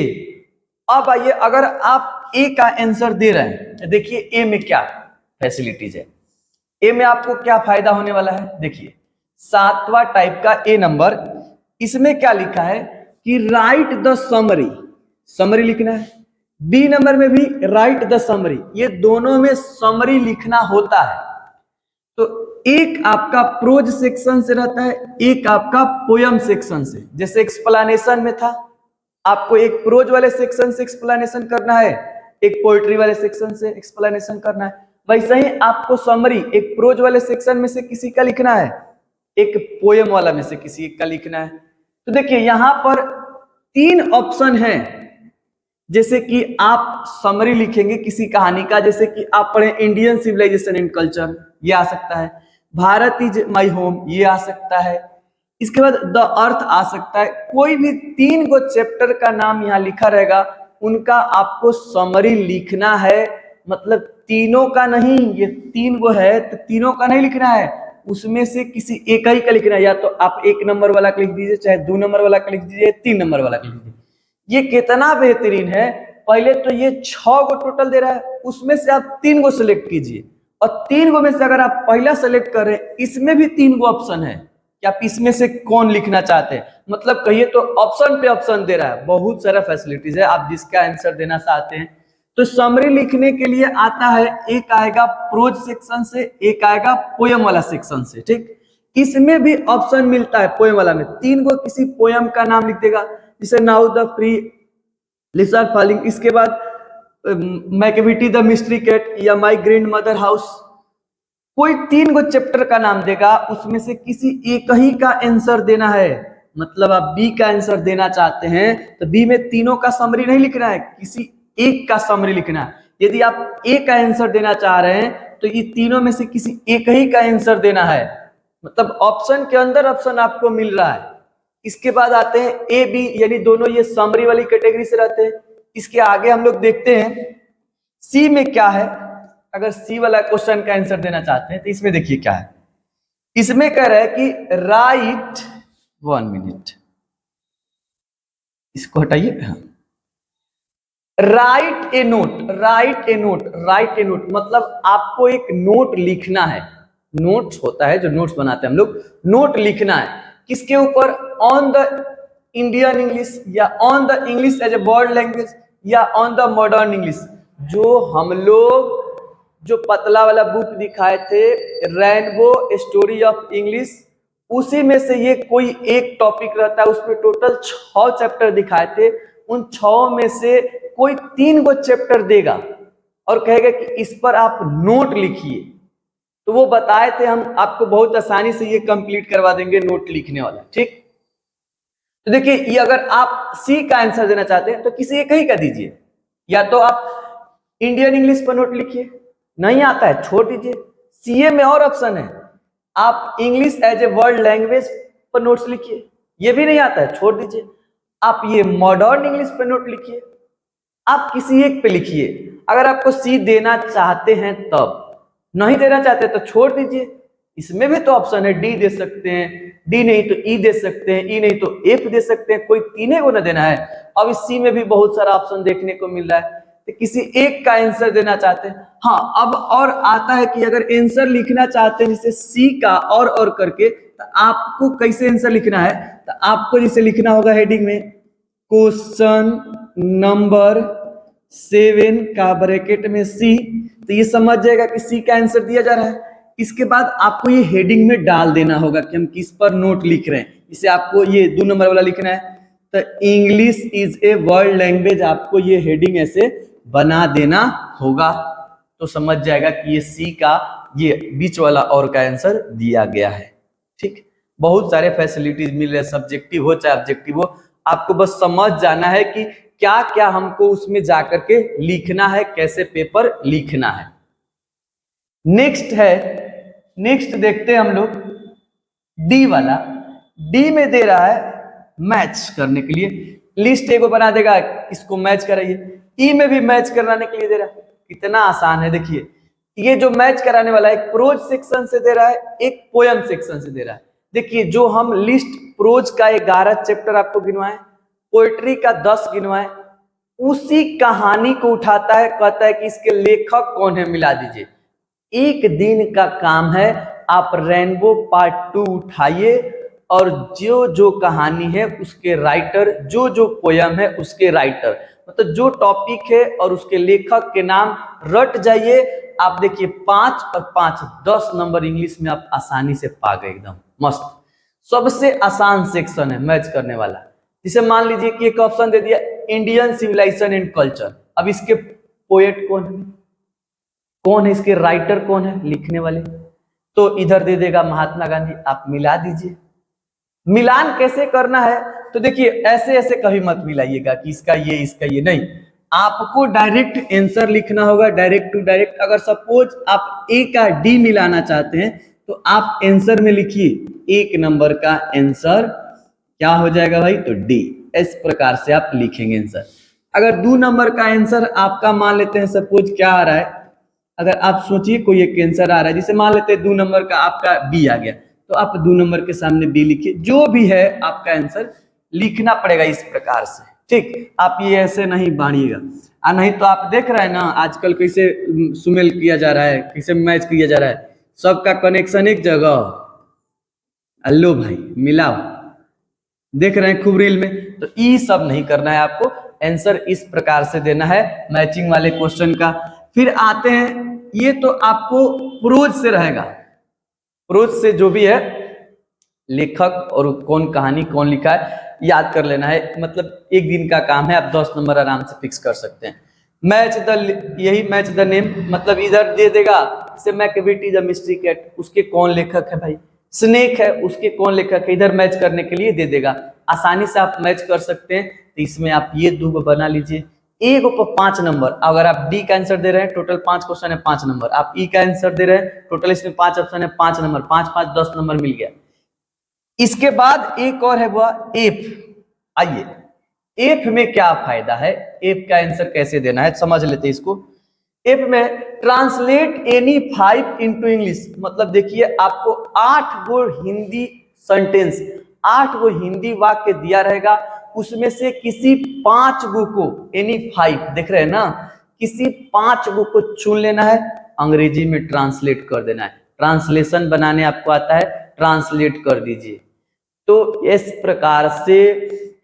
अब आइए, अगर आप ए का आंसर दे रहे हैं, देखिए ए में क्या फैसिलिटीज है, ए में आपको क्या फायदा होने वाला है। देखिए 7वां टाइप का ए नंबर, इसमें क्या लिखा है कि राइट द समरी, समरी लिखना है। बी नंबर में भी राइट द समरी, ये दोनों में समरी लिखना होता है। तो एक आपका प्रोज सेक्शन से रहता है, एक आपका पोयम सेक्शन से। जैसे एक्सप्लेनेशन में था, आपको एक प्रोज वाले सेक्शन से एक्सप्लेनेशन करना है, एक पोएट्री वाले सेक्शन से एक्सप्लेनेशन करना है। वैसे ही आपको समरी एक प्रोज वाले सेक्शन में से किसी का लिखना है, एक पोयम वाला में से किसी का लिखना है। तो देखिए यहां पर 3 ऑप्शन हैं। जैसे कि आप समरी लिखेंगे किसी कहानी का, जैसे कि आप पढ़े इंडियन सिविलाइजेशन एंड कल्चर, ये आ सकता है। भारत इज माई होम, ये आ सकता है। इसके बाद द अर्थ आ सकता है। कोई भी 3 गो चैप्टर का नाम यहाँ लिखा रहेगा, उनका आपको समरी लिखना है। मतलब तीनों का नहीं, ये 3 गो है तो तीनों का नहीं लिखना है, उसमें से किसी एक ही का लिखना है। या तो आप 1 नंबर वाला का लिख दीजिए, चाहे 2 नंबर वाला का लिख दीजिए, 3 नंबर वाला का लिख दीजिए। ये कितना बेहतरीन है। पहले तो ये 6 गो टोटल दे रहा है, उसमें से आप 3 गो सिलेक्ट कीजिए, और 3 गो में से अगर आप पहला सेलेक्ट करें, इसमें भी 3 गो ऑप्शन है कि आप इसमें से कौन लिखना चाहते हैं। मतलब कहिए तो ऑप्शन पे ऑप्शन दे रहा है, बहुत सारा फैसिलिटीज है, आप जिसका आंसर देना चाहते हैं। तो समरी लिखने के लिए आता है, एक आएगा प्रोज सेक्शन से, एक आएगा पोयम वाला सेक्शन से। ठीक, इसमें भी ऑप्शन मिलता है पोयम वाला में, 3 गो किसी पोयम का नाम लिख देगा, जैसे now the free leaves are falling, इसके बाद मैकेविटी द मिस्ट्री कैट या माई ग्रैंड मदर हाउस। कोई 3 गो चैप्टर का नाम देगा, उसमें से किसी एक ही का आंसर देना है। मतलब आप बी का आंसर देना चाहते हैं तो बी में तीनों का समरी नहीं लिखना है, किसी एक का समरी लिखना है। यदि आप ए का आंसर देना चाह रहे हैं तो ये तीनों में से किसी एक ही का आंसर देना है। मतलब ऑप्शन के अंदर ऑप्शन आपको मिल रहा है। इसके बाद आते हैं ए बी, यानी दोनों ये समरी वाली कैटेगरी से रहते हैं। इसके आगे हम लोग देखते हैं सी में क्या है। अगर सी वाला क्वेश्चन का आंसर देना चाहते हैं तो इसमें देखिए क्या है। इसमें कह रहा है कि राइट 1 मिनट, इसको हटाइए। राइट ए नोट, राइट ए नोट, राइट ए नोट मतलब आपको एक नोट लिखना है। नोट्स होता है जो नोट्स बनाते हैं हम लोग, नोट लिखना है किसके ऊपर, ऑन द इंडियन इंग्लिश, या on the English as a world language, या ऑन द मॉडर्न इंग्लिश। जो हम लोग जो पतला वाला बुक दिखाए थे, रेनबो स्टोरी ऑफ इंग्लिश, उसी में से ये कोई एक टॉपिक रहता है, उसमें टोटल 6 चैप्टर दिखाए थे। उन 6 में से कोई 3 गो चैप्टर देगा और कहेगा कि इस पर आप नोट लिखिए। तो वो बताए थे, हम आपको बहुत आसानी से ये कंप्लीट करवा देंगे नोट लिखने वाला। ठीक, तो देखिए ये अगर आप सी का आंसर देना चाहते हैं तो किसी एक ही का दीजिए, या तो आप इंडियन इंग्लिश पर नोट लिखिए, नहीं आता है छोड़ दीजिए। सीए में और ऑप्शन है, आप English as a world language पर नोट्स लिखिए, ये भी नहीं आता है छोड़ दीजिए। आप ये मॉडर्न इंग्लिश पर नोट लिखिए, आप किसी एक पे लिखिए। अगर आपको सी देना चाहते हैं तब, नहीं देना चाहते तो छोड़ दीजिए। इसमें भी तो ऑप्शन है, डी दे सकते हैं, डी नहीं तो ई दे सकते हैं, ई नहीं तो एफ दे सकते हैं, कोई तीनों को ना देना है। अब इस सी में भी बहुत सारा ऑप्शन देखने को मिल रहा है, तो किसी एक का आंसर देना चाहते हैं। हाँ, अब और आता है कि अगर आंसर लिखना चाहते हैं जैसे सी का और करके, तो आपको कैसे आंसर लिखना है, तो आपको जैसे लिखना होगा हेडिंग में क्वेश्चन नंबर 7 का ब्रैकेट में सी, तो ये समझ जाएगा कि सी का आंसर दिया जा रहा है। इसके बाद आपको ये हेडिंग में डाल देना होगा कि हम किस पर नोट लिख रहे हैं। इसे आपको ये 2 नंबर वाला लिखना है, तो English is a world language, आपको ये हेडिंग ऐसे बना देना होगा, तो समझ जाएगा कि ये सी का ये बीच वाला और का आंसर दिया गया है। ठीक, बहुत सारे फैसिलिटीज मिल रहे हैं, सब्जेक्टिव हो चाहे ऑब्जेक्टिव हो, आपको बस समझ जाना है कि क्या क्या हमको उसमें जाकर के लिखना है, कैसे पेपर लिखना है। नेक्स्ट है, नेक्स्ट देखते हैं हम लोग डी वाला, डी में दे रहा है मैच करने के लिए, लिस्ट एगो बना देगा, इसको मैच कराइए। ई में भी मैच कराने के लिए दे रहा है, कितना आसान है। देखिए ये जो मैच कराने वाला है, एक प्रोज सेक्शन से दे रहा है, एक पोयम सेक्शन से दे रहा है। देखिए जो हम लिस्ट प्रोज का 11 चैप्टर आपको गिनवाए, पोएट्री का 10 गिनवाए, उसी कहानी को उठाता है, कहता है कि इसके लेखक कौन है, मिला दीजिए। एक दिन का काम है, आप रेनबो पार्ट 2 उठाइए और जो जो कहानी है उसके राइटर, जो जो पोयम है उसके राइटर, मतलब जो टॉपिक है और उसके लेखक के नाम रट जाइए। आप देखिए 5 और 5 10 नंबर इंग्लिश में आप आसानी से पा गए, एकदम मस्त। सबसे आसान सेक्शन है मैच करने वाला। जिसे मान लीजिए कि एक ऑप्शन दे दिया इंडियन सिविलाइजेशन एंड कल्चर, अब इसके पोएट कौन है, कौन है इसके राइटर, कौन है लिखने वाले, तो इधर दे देगा महात्मा गांधी, आप मिला दीजिए। मिलान कैसे करना है, तो देखिए ऐसे ऐसे कभी मत मिलाइएगा कि इसका ये नहीं, आपको डायरेक्ट आंसर लिखना होगा, डायरेक्ट टू डायरेक्ट। अगर सपोज आप ए का डी मिलाना चाहते हैं तो आप आंसर में लिखिए 1 नंबर का आंसर क्या हो जाएगा भाई, तो डी। इस प्रकार से आप लिखेंगे आंसर। अगर 2 नंबर का आंसर आपका मान लेते हैं, सपोज क्या आ रहा है, अगर आप सोचिए कोई एक आंसर आ रहा है, जिसे मान लेते हैं 2 नंबर का आपका बी आ गया, तो आप 2 नंबर के सामने बी लिखिए, जो भी है आपका आंसर लिखना पड़ेगा इस प्रकार से, ठीक। आप ये ऐसे नहीं बांटिएगा, नहीं तो आप देख रहे हैं ना आजकल कैसे सुमेल किया जा रहा है, कैसे मैच किया जा रहा है, सबका कनेक्शन एक जगह। अल्लो भाई मिलाओ, देख रहे हैं खूब रील में, तो ये सब नहीं करना है आपको, आंसर इस प्रकार से देना है मैचिंग वाले क्वेश्चन का। फिर आते हैं, ये तो आपको प्रोज से रहेगा, प्रोज से जो भी है लेखक और कौन कहानी कौन लिखा है याद कर लेना है, मतलब एक दिन का काम है, आप 10 नंबर आराम से फिक्स कर सकते हैं। मैच द, यही मैच द नेम, मतलब इधर दे देगा से मैकबेटी द मिस्ट्री कैट, उसके कौन लेखक है भाई, स्नेक है उसके कौन लेखक है, इधर मैच करने के लिए दे देगा, आसानी से आप मैच कर सकते हैं। तो इसमें आप ये 2 बना लीजिए, एक पर 5 नंबर। अगर आप डी का आंसर दे रहे हैं, टोटल 5 क्वेश्चन है 5 नंबर, आप ई का आंसर दे रहे हैं, टोटल इसमें 5 ऑप्शन है 5 नंबर, 5 5 10 नंबर मिल गया। इसके बाद एक और है वो एफ। आइए एफ में क्या फायदा है, एफ का आंसर कैसे देना है समझ लेते हैं इसको। एफ में ट्रांसलेट एनी 5 इनटू इंग्लिश, मतलब देखिए आपको 8 गो हिंदी सेंटेंस, 8 गो हिंदी वाक्य दिया रहेगा, उसमें से किसी 5 गो को, एनी 5 देख रहे हैं ना, किसी 5 गो को चुन लेना है, अंग्रेजी में ट्रांसलेट कर देना है। ट्रांसलेशन बनाने आपको आता है, ट्रांसलेट कर दीजिए। तो इस प्रकार से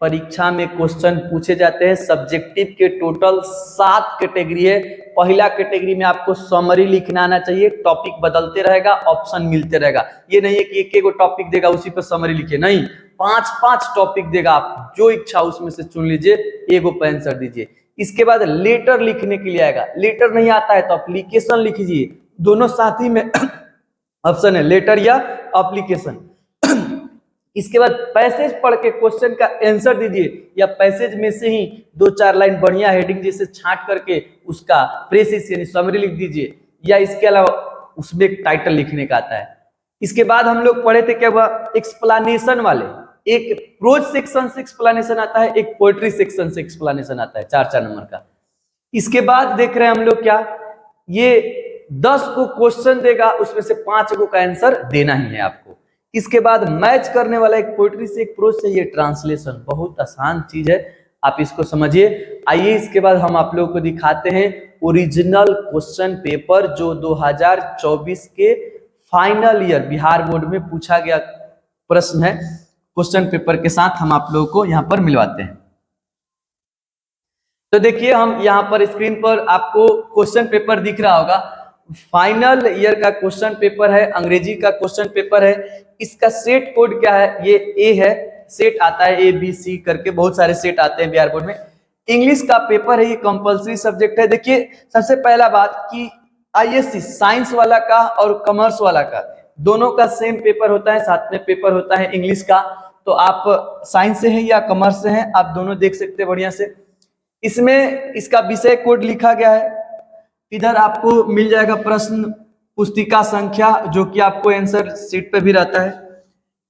परीक्षा में क्वेश्चन पूछे जाते हैं। सब्जेक्टिव के टोटल 7 कैटेगरी है। पहला कैटेगरी में आपको समरी लिखना आना चाहिए, टॉपिक बदलते रहेगा, ऑप्शन मिलते रहेगा, ये नहीं है कि एक एक टॉपिक देगा उसी पर समरी लिखिए, नहीं, 5 टॉपिक देगा, आप जो इच्छा उसमें से चुन लीजिए, एगो पे आंसर दीजिए। इसके बाद लेटर लिखने के लिए आएगा, लेटर नहीं आता है तो एप्लीकेशन लिख लीजिए, दोनों साथ ही में ऑप्शन है, लेटर या एप्लीकेशन। इसके बाद पैसेज पढ़ के क्वेश्चन का आंसर दीजिए, या पैसेज में से ही 2-4 लाइन बढ़िया हेडिंग जैसे छांट करके उसका प्रेसिस यानी समरी लिख दीजिए, या इसके अलावा उसमें एक टाइटल लिखने का आता है। इसके बाद हम लोग पढ़े थे क्या हुआ, एक्सप्लेनेशन वाले, एक प्रोज सेक्शन से एक्सप्लेनेशन आता है, एक पोएट्री सेक्शन से एक्सप्लेनेशन आता है 4-4 नंबर का। इसके बाद देख रहे हैं हम लोग क्या, ये 10 को क्वेश्चन देगा, उसमें से 5 को का आंसर देना ही है आपको। इसके बाद मैच करने वाला एक पोएट्री से एक प्रोज से, ये ट्रांसलेशन, बहुत आसान चीज है, आप इसको समझिए। आइए इसके बाद हम आप लोगों को दिखाते हैं ओरिजिनल क्वेश्चन पेपर, जो 2024 के फाइनल ईयर बिहार बोर्ड में पूछा गया प्रश्न है, क्वेश्चन पेपर के साथ हम आप लोगों को यहाँ पर मिलवाते हैं। तो देखिए हम यहाँ पर स्क्रीन पर आपको क्वेश्चन पेपर दिख रहा होगा, फाइनल ईयर का क्वेश्चन पेपर है, अंग्रेजी का क्वेश्चन पेपर है। इसका सेट कोड क्या है, ये ए है, सेट आता है ए बी सी करके, बहुत सारे सेट आते हैं बिहार बोर्ड में। इंग्लिश का पेपर है, ये कंपलसरी सब्जेक्ट है। देखिए सबसे पहला बात कि आईएससी साइंस वाला का और कॉमर्स वाला का दोनों का सेम पेपर होता है, साथ में पेपर होता है इंग्लिश का। तो आप साइंस से हैं या कॉमर्स से हैं, आप दोनों देख सकते हैं बढ़िया से। इसमें इसका विषय कोड लिखा गया है, इधर आपको मिल जाएगा प्रश्न पुस्तिका संख्या, जो कि आपको आंसर शीट पे भी रहता है।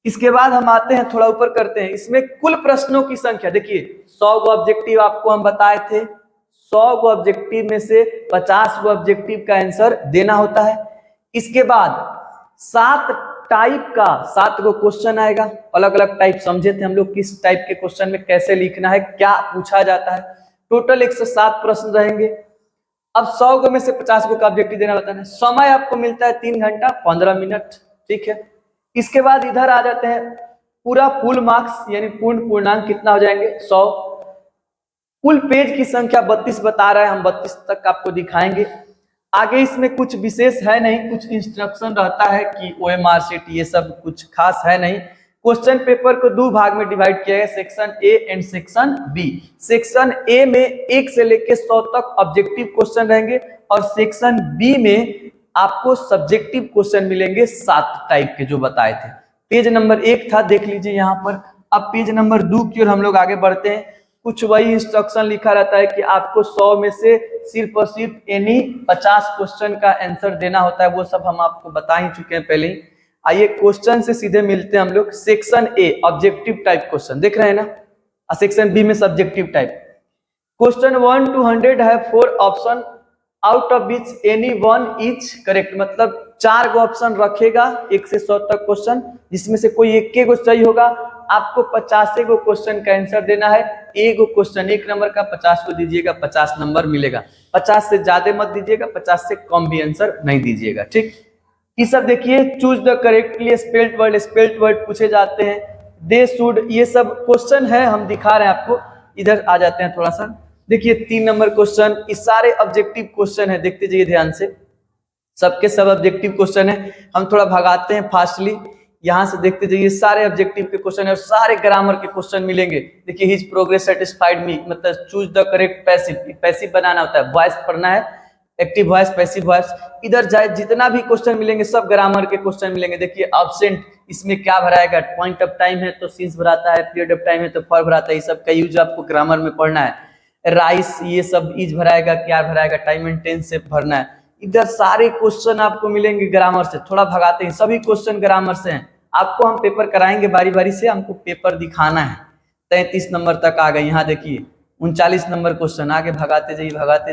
इसके बाद हम आते हैं थोड़ा ऊपर करते हैं, इसमें कुल प्रश्नों की संख्या देखिए 100 गो ऑब्जेक्टिव आपको हम बताए थे, 100 गो ऑब्जेक्टिव में से 50 गो ऑब्जेक्टिव का आंसर देना होता है। इसके बाद 7 टाइप का 7 गो क्वेश्चन आएगा, अलग अलग टाइप समझे थे हम लोग किस टाइप के क्वेश्चन में कैसे लिखना है, क्या पूछा जाता है। टोटल 107 प्रश्न रहेंगे। अब 100 गो में से 50 गो का ऑब्जेक्टिव देना होता है। समय आपको मिलता है 3 घंटा 15 मिनट, ठीक है। इसके बाद इधर आ जाते हैं, पूरा फुल मार्क्स यानी पूर्ण पूर्णांक कितना हो जाएंगे 100। कुल पेज की संख्या 32 बता रहा है, हम 32 तक आपको दिखाएंगे। आगे इसमें कुछ विशेष है नहीं, कुछ इंस्ट्रक्शन रहता है कि ओएमआर शीट ये सब कुछ खास है नहीं। क्वेश्चन पेपर को 2 भाग में डिवाइड किया है, section A and section B. Section A में 1 से लेकर 100 तक ऑब्जेक्टिव क्वेश्चन रहेंगे और सेक्शन बी में आपको सब्जेक्टिव क्वेश्चन मिलेंगे 7 टाइप के जो बताए थे। पेज नंबर 1 था, देख लीजिए यहाँ पर। अब पेज नंबर 2 की ओर हम लोग आगे बढ़ते हैं। कुछ वही इंस्ट्रक्शन लिखा रहता है कि आपको 100 में से सिर्फ और सिर्फ यानी 50 क्वेश्चन का आंसर देना होता है, वो सब हम आपको बता ही चुके हैं पहले ही। आइए क्वेश्चन से सीधे मिलते हैं हम लोग। Section A objective type question देख रहे हैं ना, और सेक्शन बी में सब्जेक्टिव टाइप। क्वेश्चन 1 to 100 है 4 option, out of which any one is correct. मतलब 4 गो ऑप्शन रखेगा 1 से 100 तक क्वेश्चन, जिसमें से कोई एक के गो सही होगा। आपको 50 गो क्वेश्चन का आंसर देना है। एक क्वेश्चन 1 नंबर का 50 को दीजिएगा, 50 नंबर मिलेगा। 50 से ज्यादा मत दीजिएगा, 50 से कम भी आंसर नहीं दीजिएगा, ठीक। ये सब देखिए, choose the correctly spelt word पूछे जाते हैं, दे शुड, ये सब क्वेश्चन है हम दिखा रहे हैं आपको। इधर आ जाते हैं थोड़ा सा, देखिए 3 नंबर क्वेश्चन, ये सारे ऑब्जेक्टिव क्वेश्चन है, देखते जाइए ध्यान से, सबके सब ऑब्जेक्टिव क्वेश्चन है। हम थोड़ा भगाते हैं फास्टली, यहां से देखते जाइए, सारे ऑब्जेक्टिव के क्वेश्चन है और सारे ग्रामर के क्वेश्चन मिलेंगे। देखिए हिज प्रोग्रेस सेटिस्फाइड मी, मतलब choose the correct passive, passive बनाना होता है, वॉइस पढ़ना है, एक्टिव वॉइस, पैसिव वॉइस। इधर जाए जितना भी क्वेश्चन मिलेंगे सब ग्रामर के क्वेश्चन मिलेंगे। देखिए एब्सेंट, इसमें क्या भराएगा, पॉइंट ऑफ टाइम है तो सिंस भराता है, पीरियड ऑफ टाइम है तो फॉर भराता है, ये सब का यूज आपको ग्रामर में पढ़ना है। राइस, ये सब इज भराएगा, क्या भराएगा, टाइम एंड टेंस से भरना है। इधर सारे क्वेश्चन आपको मिलेंगे ग्रामर से, थोड़ा भगाते हैं, सभी क्वेश्चन ग्रामर से हैं। आपको हम पेपर कराएंगे बारी बारी से, हमको पेपर दिखाना है। 33 नंबर तक आ गए, यहाँ देखिए 39 नंबर क्वेश्चन, आगे भगाते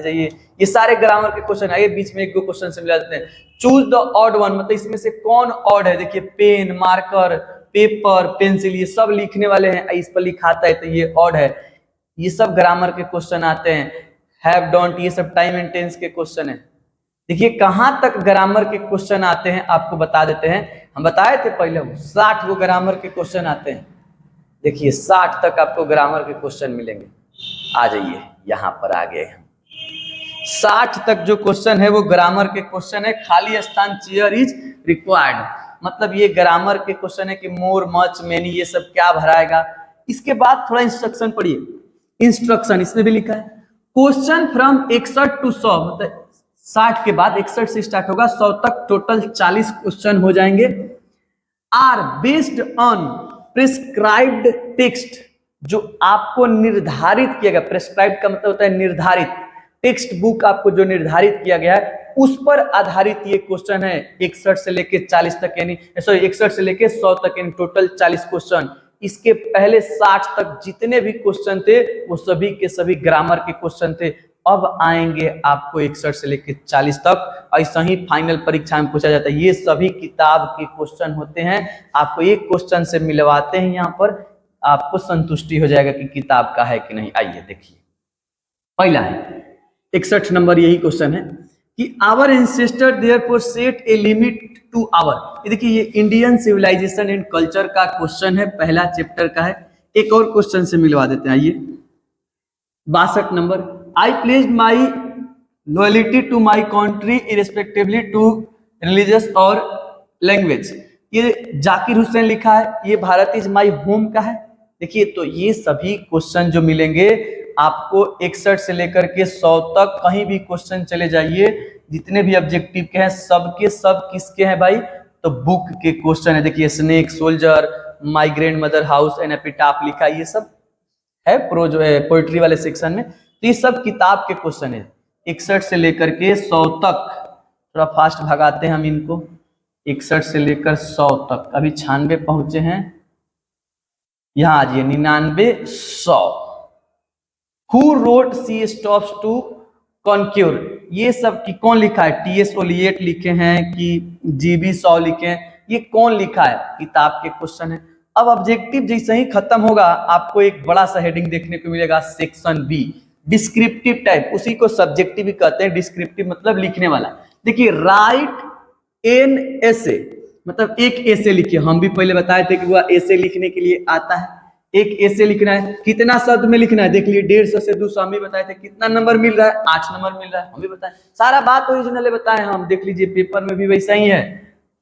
जाइए, ये सारे ग्रामर के क्वेश्चन आगे बीच में 1 गो क्वेश्चन से मिला देते हैं। चूज द ऑड वन, मतलब इसमें से कौन ऑड है। देखिए पेन, मार्कर, पेपर, पेंसिल, ये सब लिखने वाले हैं, इस पर लिखाता है तो ये ऑड है। ये सब ग्रामर के क्वेश्चन आते हैं। हैव, डोंट, ये सब टाइम एंड टेंस के क्वेश्चन है। देखिए कहां तक ग्रामर के क्वेश्चन आते हैं आपको बता देते हैं, हम बताए थे पहले 60 गो ग्रामर के क्वेश्चन आते हैं। देखिए 60 तक आपको ग्रामर के क्वेश्चन मिलेंगे। आ जाइए, यहां पर आ गए हम। 60 तक जो क्वेश्चन है वो ग्रामर के क्वेश्चन है। खाली स्थान चेयर इज रिक्वायर्ड, मतलब ये ग्रामर के क्वेश्चन है कि मोर, मच, मेनी, ये सब क्या भराएगा। इसके बाद थोड़ा इंस्ट्रक्शन पढ़िए, इंस्ट्रक्शन इसमें भी लिखा है, क्वेश्चन फ्रॉम 61 to 100, मतलब 60 के बाद 61 से स्टार्ट होगा 100 तक, टोटल 40 क्वेश्चन हो जाएंगे। Are based on prescribed text, जो आपको निर्धारित किया गया, प्रिस्क्राइब्ड का मतलब होता है निर्धारित, टेक्स्ट बुक आपको जो निर्धारित किया गया है उस पर आधारित ये क्वेश्चन है। 61 से लेके 40 तक, यानी सॉरी 61 से लेके 100 तक, यानी टोटल 40 क्वेश्चन। इसके पहले 60 तक जितने भी क्वेश्चन थे वो सभी के सभी ग्रामर के क्वेश्चन थे। अब आएंगे आपको 61 से लेकर 40 तक, ऐसा ही फाइनल परीक्षा में पूछा जाता है। ये सभी किताब के क्वेश्चन होते हैं, आपको एक क्वेश्चन से मिलवाते हैं, यहाँ पर आपको संतुष्टि हो जाएगा कि किताब का है कि नहीं। आइए देखिए, पहला है 61 नंबर, यही क्वेश्चन है कि our ancestor therefore set a limit to our. ये देखिए, ये इंडियन सिविलाइजेशन एंड कल्चर का क्वेश्चन है, पहला चैप्टर का है। एक और क्वेश्चन से मिलवा देते हैं। आइए 62 number, I placed my loyalty to my country irrespectively to religious और लैंग्वेज। ये जाकिर हुसैन लिखा है, ये भारत इज माई होम का है। देखिए तो ये सभी क्वेश्चन जो मिलेंगे आपको 61 से लेकर के 100 तक, कहीं भी क्वेश्चन चले जाइए, जितने भी ऑब्जेक्टिव के हैं सबके सब किसके हैं भाई, तो बुक के क्वेश्चन है। देखिए snake, soldier, my grand mother house and epitaph लिखा, ये सब है प्रोज पोएट्री वाले सेक्शन में। तो ये सब किताब के क्वेश्चन है 61 से लेकर के 100 तक। थोड़ा फास्ट भगाते हैं हम इनको। 61 से लेकर 100 तक, अभी 96 पहुंचे हैं। यहां आ जाइए 99, 100। Who wrote she stoops to conquer, ये सब की कौन लिखा है? टी.एस. ओलियट लिखे हैं कि जी.बी. शॉ लिखे हैं? ये कौन लिखा है? किताब के क्वेश्चन है। अब ऑब्जेक्टिव जैसे ही खत्म होगा आपको एक बड़ा सा हेडिंग देखने को मिलेगा, सेक्शन बी, डिस्क्रिप्टिव टाइप। उसी को सब्जेक्टिव भी कहते हैं, डिस्क्रिप्टिव मतलब लिखने वाला। देखिए, राइट एन एसे, मतलब एक ऐसे लिखिए। हम भी पहले बताए थे कि वह ऐसे लिखने के लिए आता है। एक ऐसे लिखना है, कितना शब्द में लिखना है? देख लिए 150 से 200 हम भी बताए थे। कितना नंबर मिल रहा है? 8 नंबर मिल रहा है, हम भी बताए। सारा बात ओरिजिनल बताए हम, देख लीजिए पेपर में भी वैसा ही है।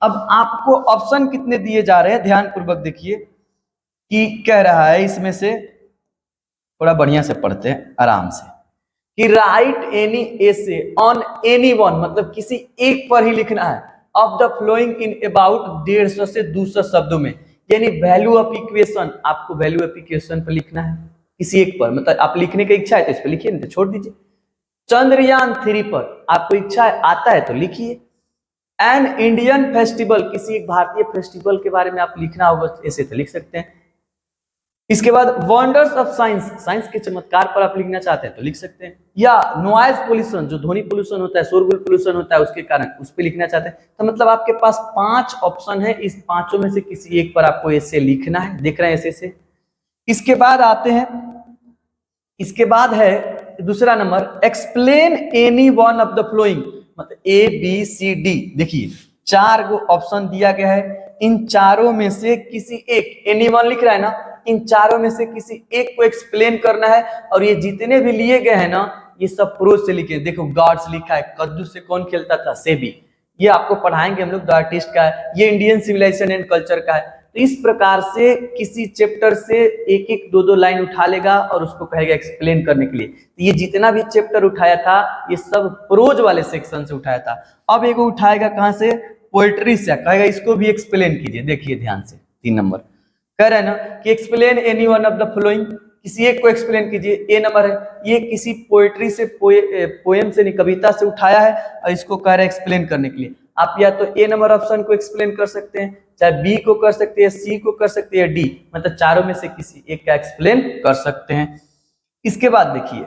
अब आपको ऑप्शन कितने दिए जा रहे हैं, ध्यान पूर्वक देखिए कि कह रहा है इसमें से, थोड़ा बढ़िया से पढ़ते हैं आराम से, कि write any essay on any one, मतलब किसी एक पर ही लिखना है, of the following in about 150 से 200 शब्दों में। यानी वैल्यू ऑफ इक्वेशन, आपको वैल्यू ऑफ इक्वेशन पर लिखना है किसी एक पर, मतलब आप लिखने की इच्छा है तो इस पर लिखिए, नहीं तो छोड़ दीजिए। चंद्रयान 3 पर आपको इच्छा है, आता है तो लिखिए। एन इंडियन फेस्टिवल, किसी एक भारतीय फेस्टिवल के बारे में आप लिखना होगा, ऐसे तो लिख सकते हैं। इसके बाद वंडर्स ऑफ साइंस, साइंस के चमत्कार पर आप लिखना चाहते हैं तो लिख सकते हैं। या नॉइज पोल्यूशन, जो ध्वनि पोल्यूशन होता है, शोरगुल पोल्यूशन होता है, उसके कारण उस पर लिखना चाहते हैं। तो मतलब आपके पास 5 ऑप्शन है, इस पांचों में से किसी एक पर आपको ऐसे लिखना है। देख रहे हैं ऐसे से। इसके बाद आते हैं, इसके बाद है दूसरा number, explain any one of the flowing, मतलब ए बी सी डी। देखिए 4 गो ऑप्शन दिया गया है, इन चारों में से किसी एक, एनी वन लिख रहा है ना, इन चारों में से किसी एक को एक्सप्लेन करना है। और ये जितने भी लिए गए हैं ना, ये सब प्रोज से लिखे। देखो गॉड्स लिखा है, कद्दू से कौन खेलता था? सेबी। ये आपको पढ़ाएंगे हम लोग, द आर्टिस्ट का है। ये इंडियन सिविलाइजेशन एंड कल्चर का है। तो इस प्रकार से किसी चैप्टर से एक एक दो दो लाइन उठा लेगा और उसको कहेगा एक्सप्लेन करने के लिए। तो ये जितना भी चैप्टर उठाया था, ये सब प्रोज वाले सेक्शन से उठाया था। अब एगो उठाएगा कहां से? पोएट्री से, कहेगा इसको भी एक्सप्लेन कीजिए। देखिए ध्यान से, 3 नंबर कह रहे हैं ना कि explain any one of the flowing, किसी एक को एक्सप्लेन कीजिए। ए नंबर है, ये किसी पोएट्री से, पोएम से नहीं, कविता से उठाया है और इसको कह रहे हैं एक्सप्लेन करने के लिए। आप या तो ए नंबर ऑप्शन को एक्सप्लेन कर सकते हैं, चाहे बी को कर सकते हैं, सी को कर सकते हैं, डी, मतलब चारों में से किसी एक का एक्सप्लेन कर सकते हैं। इसके बाद देखिए,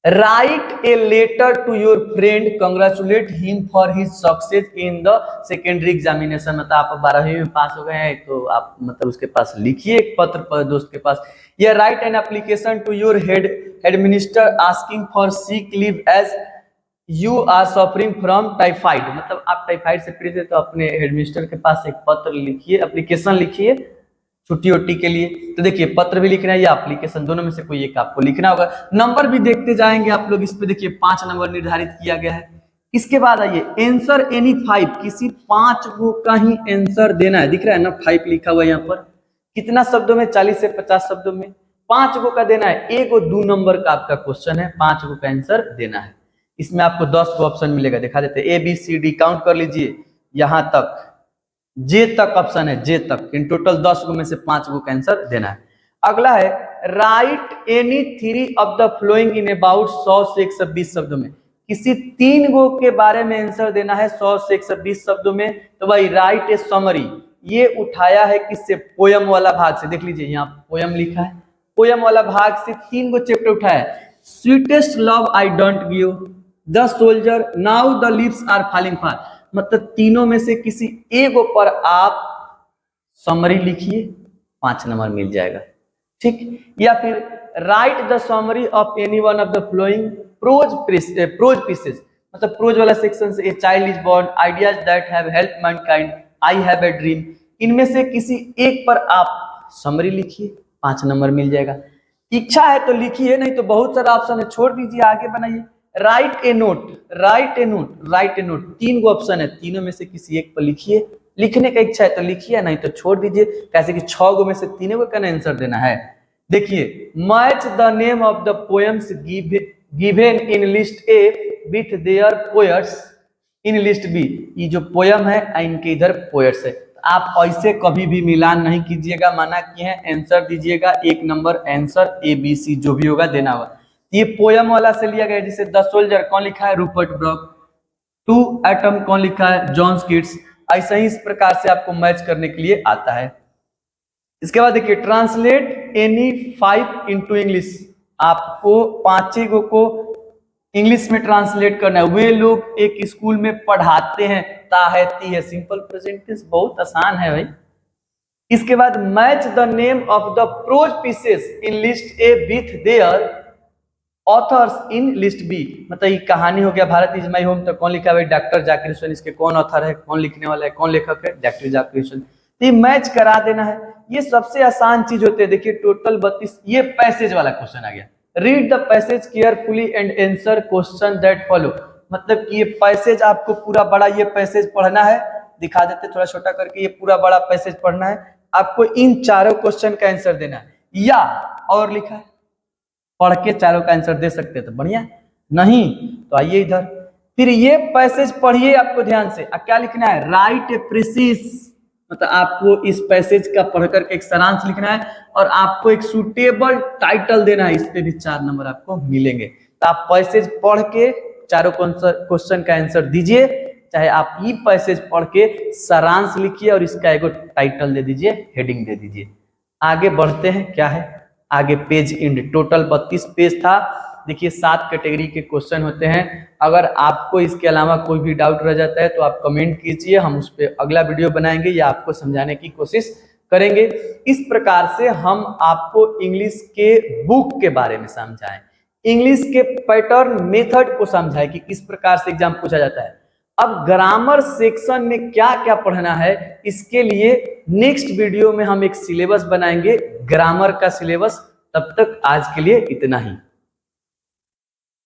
write a letter to your friend, congratulate him for his success in the secondary examination. मतलब आप 12वीं में पास हो गए हैं तो आप मतलब उसके पास लिखिए एक पत्र पर दोस्त के पास। या write an application to your head minister asking for sick leave as you are suffering from typhoid, मतलब आप टाइफाइड से पीड़ित है तो अपने हेड मिनिस्टर के पास एक पत्र लिखिए, एप्लीकेशन लिखिए छुट्टी उट्टी के लिए। तो देखिए पत्र भी लिखना है या एप्लीकेशन, दोनों में से कोई एक आपको लिखना होगा। नंबर भी देखते जाएंगे आप लोग, इस पे देखिए 5 नंबर निर्धारित किया गया है। इसके बाद आइए, आंसर एनी 5, किसी 5 को का ही आंसर देना है। दिख रहा है ना 5 लिखा हुआ है यहाँ पर। कितना शब्दों में? 40 से 50 शब्दों में 5 को का देना है। एक 2 नंबर का आपका क्वेश्चन है, 5 को का आंसर देना है। इसमें आपको 10 को ऑप्शन मिलेगा, दिखा देते हैं। A B C D count कर लीजिए, यहां तक जे तक ऑप्शन है, जे तक। इन टोटल 10 गो में से 5 गो का आंसर देना है। अगला है, write any 3 of the following in about 100 से 120 शब्दों में। किसी 3 गो के बारे में आंसर देना है 100 से 120 शब्दों में। तो भाई राइट ए समरी, ये उठाया है किससे? पोयम वाला भाग से। देख लीजिए यहाँ पोयम लिखा है, पोयम वाला भाग से 3 गो चैप्टर उठाया है। Sweetest love I don't give, the soldier, now the leaves are falling far. मतलब तीनों में से किसी एक पर आप समरी लिखिए, 5 नंबर मिल जाएगा, ठीक। या फिर write the summary of any one of the following prose pieces, मतलब प्रोज वाला सेक्शन से, a child is born, ideas that have help mankind, I have a dream. इनमें से किसी एक पर आप समरी लिखिए, 5 नंबर मिल जाएगा। इच्छा है तो लिखिए, नहीं तो बहुत सारा ऑप्शन है, छोड़ दीजिए, आगे बनाइए। राइट ए नोट, राइट ए नोट, राइट ए नोट, 3 गो ऑप्शन है, तीनों में से किसी एक पर लिखिए। लिखने का इच्छा है तो लिखिए, नहीं तो छोड़ दीजिए, कैसे कि 6 गो में से 3 गो का आंसर देना है। देखिए, match the name of the poems given in list A with their poets in list B. ये जो पोयम है इनके इधर पोएट्स है। आप ऐसे कभी भी मिलान नहीं कीजिएगा, माना किए हैं, आंसर दीजिएगा 1 number answer, A B C जो भी होगा देना होगा। ये पोयम वाला से लिया गया, जिसे द सोल्जर कौन लिखा है? Rupert Brock. 2 एटम कौन लिखा है? John Keats. ऐसा ही इस प्रकार से आपको मैच करने के लिए आता है। इसके बाद देखिए ट्रांसलेट एनी 5 इनटू इंग्लिश, आपको 5 को इंग्लिश में ट्रांसलेट करना है। वे लोग एक स्कूल में पढ़ाते हैं, ताहती है, सिंपल प्रेजेंट टेंस, बहुत आसान है भाई। इसके बाद match the name of the prose pieces in list A with their authors in list B, मतलब ये कहानी हो गया भारत इज माई होम, तो कौन लिखा है भाई, डॉक्टर जाकिर हुसैन, इसके कौन ऑथर है, कौन लिखने वाला है, कौन लेखक है, डॉक्टर जाकिर हुसैन। तो ये मैच करा देना है, ये सबसे आसान चीज होती है। देखिए टोटल 32, ये पैसेज वाला क्वेश्चन आ गया। Read the passage carefully and answer question that follow, मतलब कि ये पैसेज आपको पूरा बड़ा ये पैसेज पढ़ना है, दिखा देते थोड़ा छोटा करके, ये पूरा बड़ा पैसेज पढ़ना है, आपको इन चारों क्वेश्चन का आंसर देना है, या और लिखा है, पढ़ के चारों का आंसर दे सकते हैं तो बढ़िया, नहीं तो आइए इधर, फिर ये पैसेज पढ़िए आपको ध्यान से। क्या लिखना है, राइट ए प्रिसीज, मतलब आपको इस पैसेज का पढ़कर के एक सारांश लिखना है और आपको एक सुटेबल टाइटल देना है, इस पे भी 4 नंबर आपको मिलेंगे। तो आप पैसेज पढ़ के चारों क्वेश्चन का आंसर दीजिए, चाहे आप ये पैसेज पढ़ के सारांश लिखिए और इसका एक टाइटल दे दीजिए, हेडिंग दे दीजिए। आगे बढ़ते हैं, क्या है आगे, पेज इंड, टोटल 32 पेज था। देखिए 7 कैटेगरी के क्वेश्चन होते हैं। अगर आपको इसके अलावा कोई भी डाउट रह जाता है तो आप कमेंट कीजिए, हम उस पर अगला वीडियो बनाएंगे या आपको समझाने की कोशिश करेंगे। इस प्रकार से हम आपको इंग्लिश के बुक के बारे में समझाएं, इंग्लिश के पैटर्न मेथड को समझाएं कि किस प्रकार से एग्जाम पूछा जाता है। अब ग्रामर सेक्शन में क्या क्या पढ़ना है, इसके लिए नेक्स्ट वीडियो में हम एक सिलेबस बनाएंगे, ग्रामर का सिलेबस। तब तक आज के लिए इतना ही।